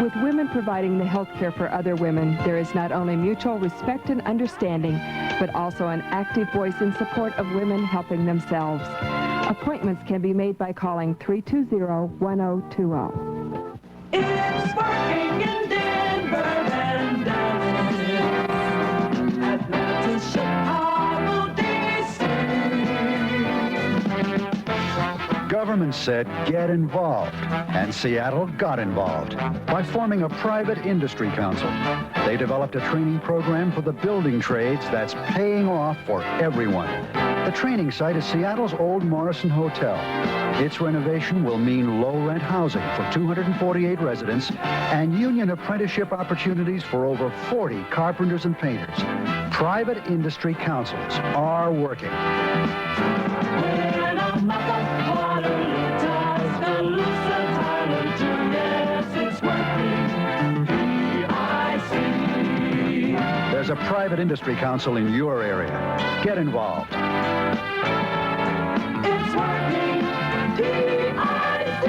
With women providing the healthcare for other women, there is not only mutual respect and understanding, but also an active voice in support of women helping themselves. Appointments can be made by calling 320-1020. It's working in Denver and Dallas, Atlanta, Chicago, D.C. Government said get involved, and Seattle got involved by forming a private industry council. They developed a training program for the building trades that's paying off for everyone. The training site is Seattle's old Morrison Hotel. Its renovation will mean low-rent housing for 248 residents and union apprenticeship opportunities for over 40 carpenters and painters. Private industry councils are working. There's a private industry council in your area. Get involved. It's working, D.I.C.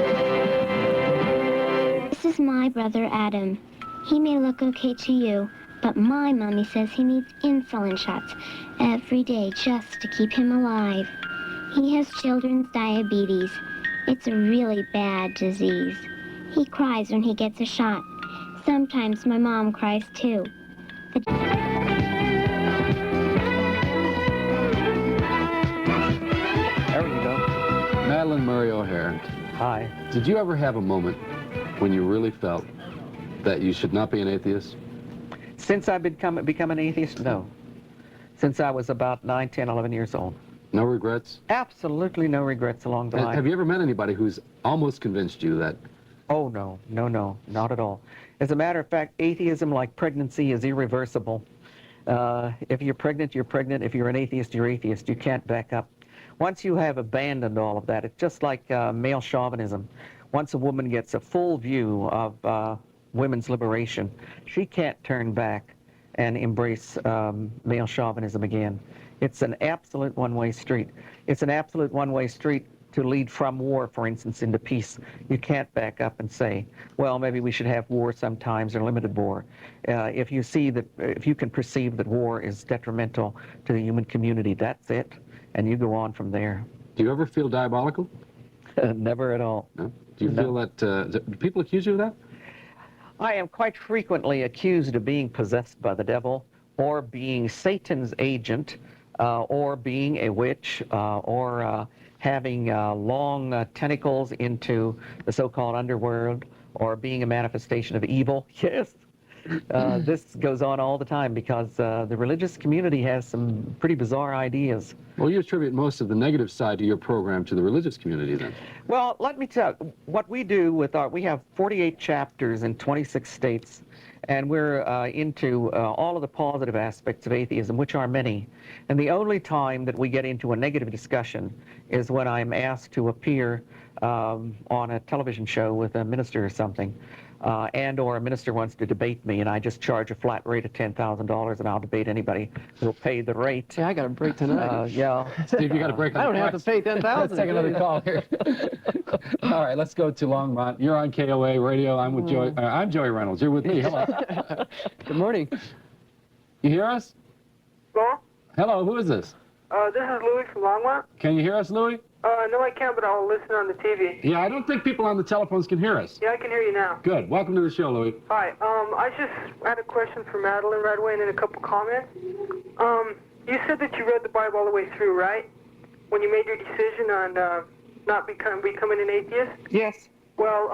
This is my brother Adam. He may look okay to you, but my mommy says he needs insulin shots every day just to keep him alive. He has children's diabetes. It's a really bad disease. He cries when he gets a shot, Sometimes my mom cries too. There you go. Madalyn Murray O'Hare. Hi. Did you ever have a moment when you really felt that you should not be an atheist? Since I've become an atheist, no. Since I was about 9, 10, 11 years old. No regrets? Absolutely no regrets along the line. Have you ever met anybody who's almost convinced you that? Oh, no, not at all. As a matter of fact, atheism, like pregnancy, is irreversible. If you're pregnant, you're pregnant. If you're an atheist, you're atheist. You can't back up. Once you have abandoned all of that, it's just like male chauvinism. Once a woman gets a full view of women's liberation, she can't turn back and embrace male chauvinism again. It's an absolute one-way street. It's an absolute one-way street to lead from war, for instance, into peace. You can't back up and say, well, maybe we should have war sometimes or limited war. If you can perceive that war is detrimental to the human community, that's it, and you go on from there. Do you ever feel diabolical? Never at all. No? Do you feel that, do people accuse you of that? I am quite frequently accused of being possessed by the devil, or being Satan's agent, or being a witch, or having long tentacles into the so-called underworld, or being a manifestation of evil. Yes, this goes on all the time because the religious community has some pretty bizarre ideas. Well, you attribute most of the negative side to your program to the religious community, then. Well, let me tell you, what we do with we have 48 chapters in 26 states, and we're into all of the positive aspects of atheism, which are many. And the only time that we get into a negative discussion is when I'm asked to appear on a television show with a minister or something, and/or a minister wants to debate me, and I just charge a flat rate of $10,000, and I'll debate anybody who'll pay the rate. Yeah, I got a break tonight. Yeah. Steve, you got a break on I don't have to pay $10,000. Let's take another call here. All right, let's go to Longmont. You're on KOA Radio. I'm with Joey. I'm Joey Reynolds. You're with me. Hello. Good morning. You hear us? Hello? Hello, who is this? This is Louis from Longmont. Can you hear us, Louis? No, I can't, but I'll listen on the TV. Yeah, I don't think people on the telephones can hear us. Yeah, I can hear you now. Good. Welcome to the show, Louis. Hi. I just had a question for Madalyn right away and then a couple comments. You said that you read the Bible all the way through, right? When you made your decision on not becoming an atheist? Yes. Well,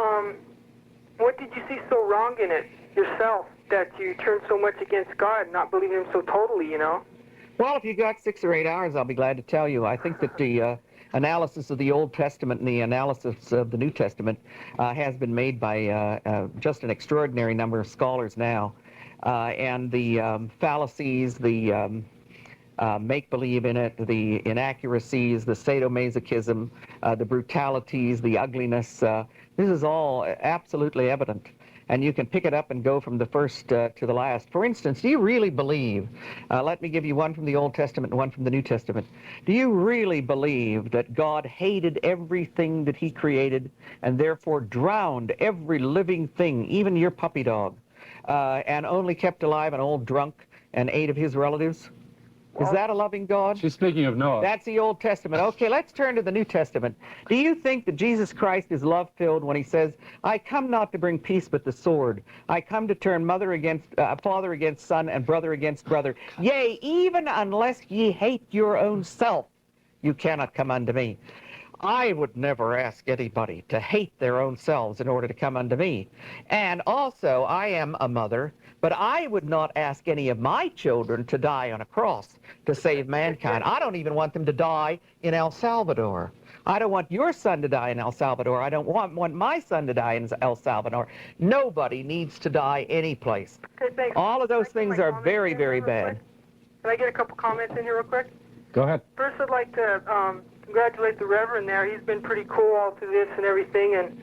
what did you see so wrong in it yourself that you turned so much against God, not believing him so totally, you know? Well, if you got 6 or 8 hours, I'll be glad to tell you. I think that the analysis of the Old Testament and the analysis of the New Testament has been made by just an extraordinary number of scholars now. And the fallacies, the make-believe in it, the inaccuracies, the sadomasochism, the brutalities, the ugliness, this is all absolutely evident. And you can pick it up and go from the first to the last. For instance, do you really believe, let me give you one from the Old Testament and one from the New Testament. Do you really believe that God hated everything that he created and therefore drowned every living thing, even your puppy dog, and only kept alive an old drunk and 8 of his relatives? Is that a loving God? She's speaking of Noah. That's the Old Testament. Okay, let's turn to the New Testament. Do you think that Jesus Christ is love-filled when he says, I come not to bring peace but the sword. I come to turn father against son and brother against brother. Yea, even unless ye hate your own self, you cannot come unto me. I would never ask anybody to hate their own selves in order to come unto me. And also, I am a mother, but I would not ask any of my children to die on a cross to save mankind. I don't even want them to die in El Salvador. I don't want your son to die in El Salvador. I don't want my son to die in El Salvador. Nobody needs to die any place. Okay, thanks. All of those things are very, very bad. Can I get a couple comments in here real quick? Go ahead. First, I'd like to congratulate the Reverend there. He's been pretty cool all through this and everything, and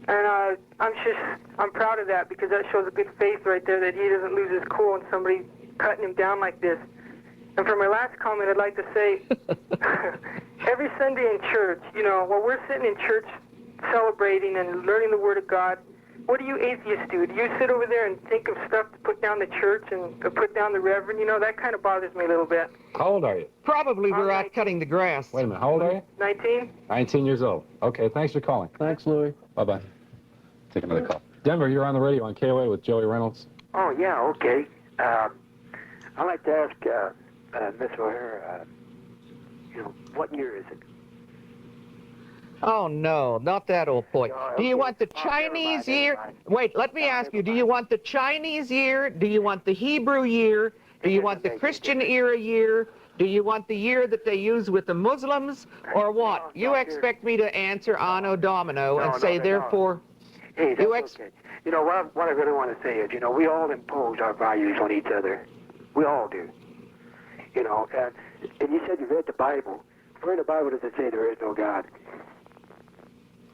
I'm proud of that because that shows a good faith right there that he doesn't lose his cool and somebody cutting him down like this. And for my last comment, I'd like to say, every Sunday in church, you know, while we're sitting in church celebrating and learning the Word of God, what do you atheists do? Do you sit over there and think of stuff to put down the church and to put down the Reverend? You know, that kind of bothers me a little bit. How old are you? Probably we're out cutting the grass. Wait a minute, how old are you? 19. 19 years old. Okay, thanks for calling. Thanks, Louis. Bye-bye. Take another call. Denver, you're on the radio on KOA with Joey Reynolds. Oh, yeah, okay. I'd like to ask Miss O'Hara, what year is it? Oh, no, not that old boy. Do you want the Chinese year? Wait, let me ask you, do you want the Chinese year? Do you want the Hebrew year? Do you want the Christian era year? Do you want the year that they use with the Muslims? Or what? You expect me to answer Anno Domino and say, therefore... Hey, that's okay. What I really want to say is, we all impose our values on each other. We all do. And you said you read the Bible. Where in the Bible does it say there is no God?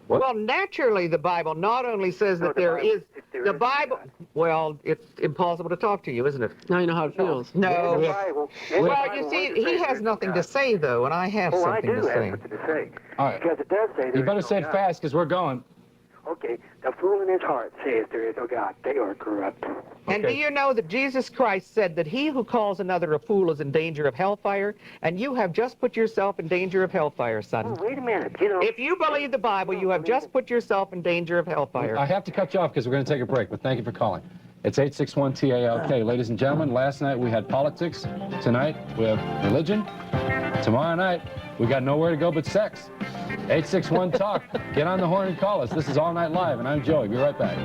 What? Well, naturally, the Bible not only says that there is the Bible. Well, it's impossible to talk to you, isn't it? Now you know how it feels. No. Well, you see, he has nothing to say, though, and I have something to say. I do have something to say. All right. Because it does say there You better is no say it God. fast, because we're going. Okay, the fool in his heart says there is no God. They are corrupt. And do you know that Jesus Christ said that he who calls another a fool is in danger of hellfire? And you have just put yourself in danger of hellfire, son. Oh, wait a minute. If you believe the Bible, you have just put yourself in danger of hellfire. I have to cut you off because we're going to take a break, but thank you for calling. It's 861-TALK. Ladies and gentlemen, last night we had politics. Tonight we have religion. Tomorrow night we got nowhere to go but sex. 861-TALK. Get on the horn and call us. This is All Night Live, and I'm Joey. Be right back.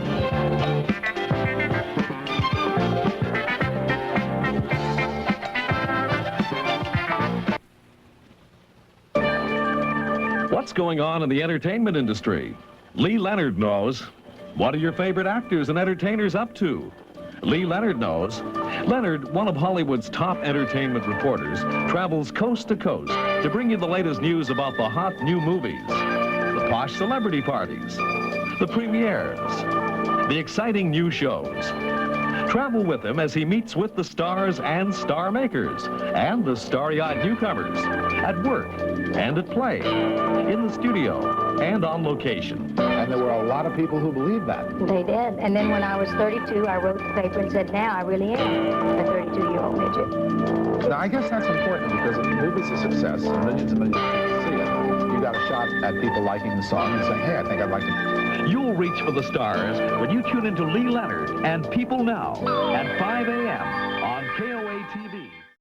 What's going on in the entertainment industry? Lee Leonard knows. What are your favorite actors and entertainers up to? Lee Leonard knows. Leonard, one of Hollywood's top entertainment reporters, travels coast to coast to bring you the latest news about the hot new movies, the posh celebrity parties, the premieres, the exciting new shows. Travel with him as he meets with the stars and star makers and the starry-eyed newcomers at work and at play, in the studio and on location. And there were a lot of people who believed that. They did. And then when I was 32, I wrote the paper and said, now I really am a 32-year-old midget. Now, I guess that's important because if the movie's a success and millions and millions of people see it, you got a shot at people liking the song and saying, hey, I think I'd like to... You'll reach for the stars when you tune into Lee Leonard and People Now at 5 a.m.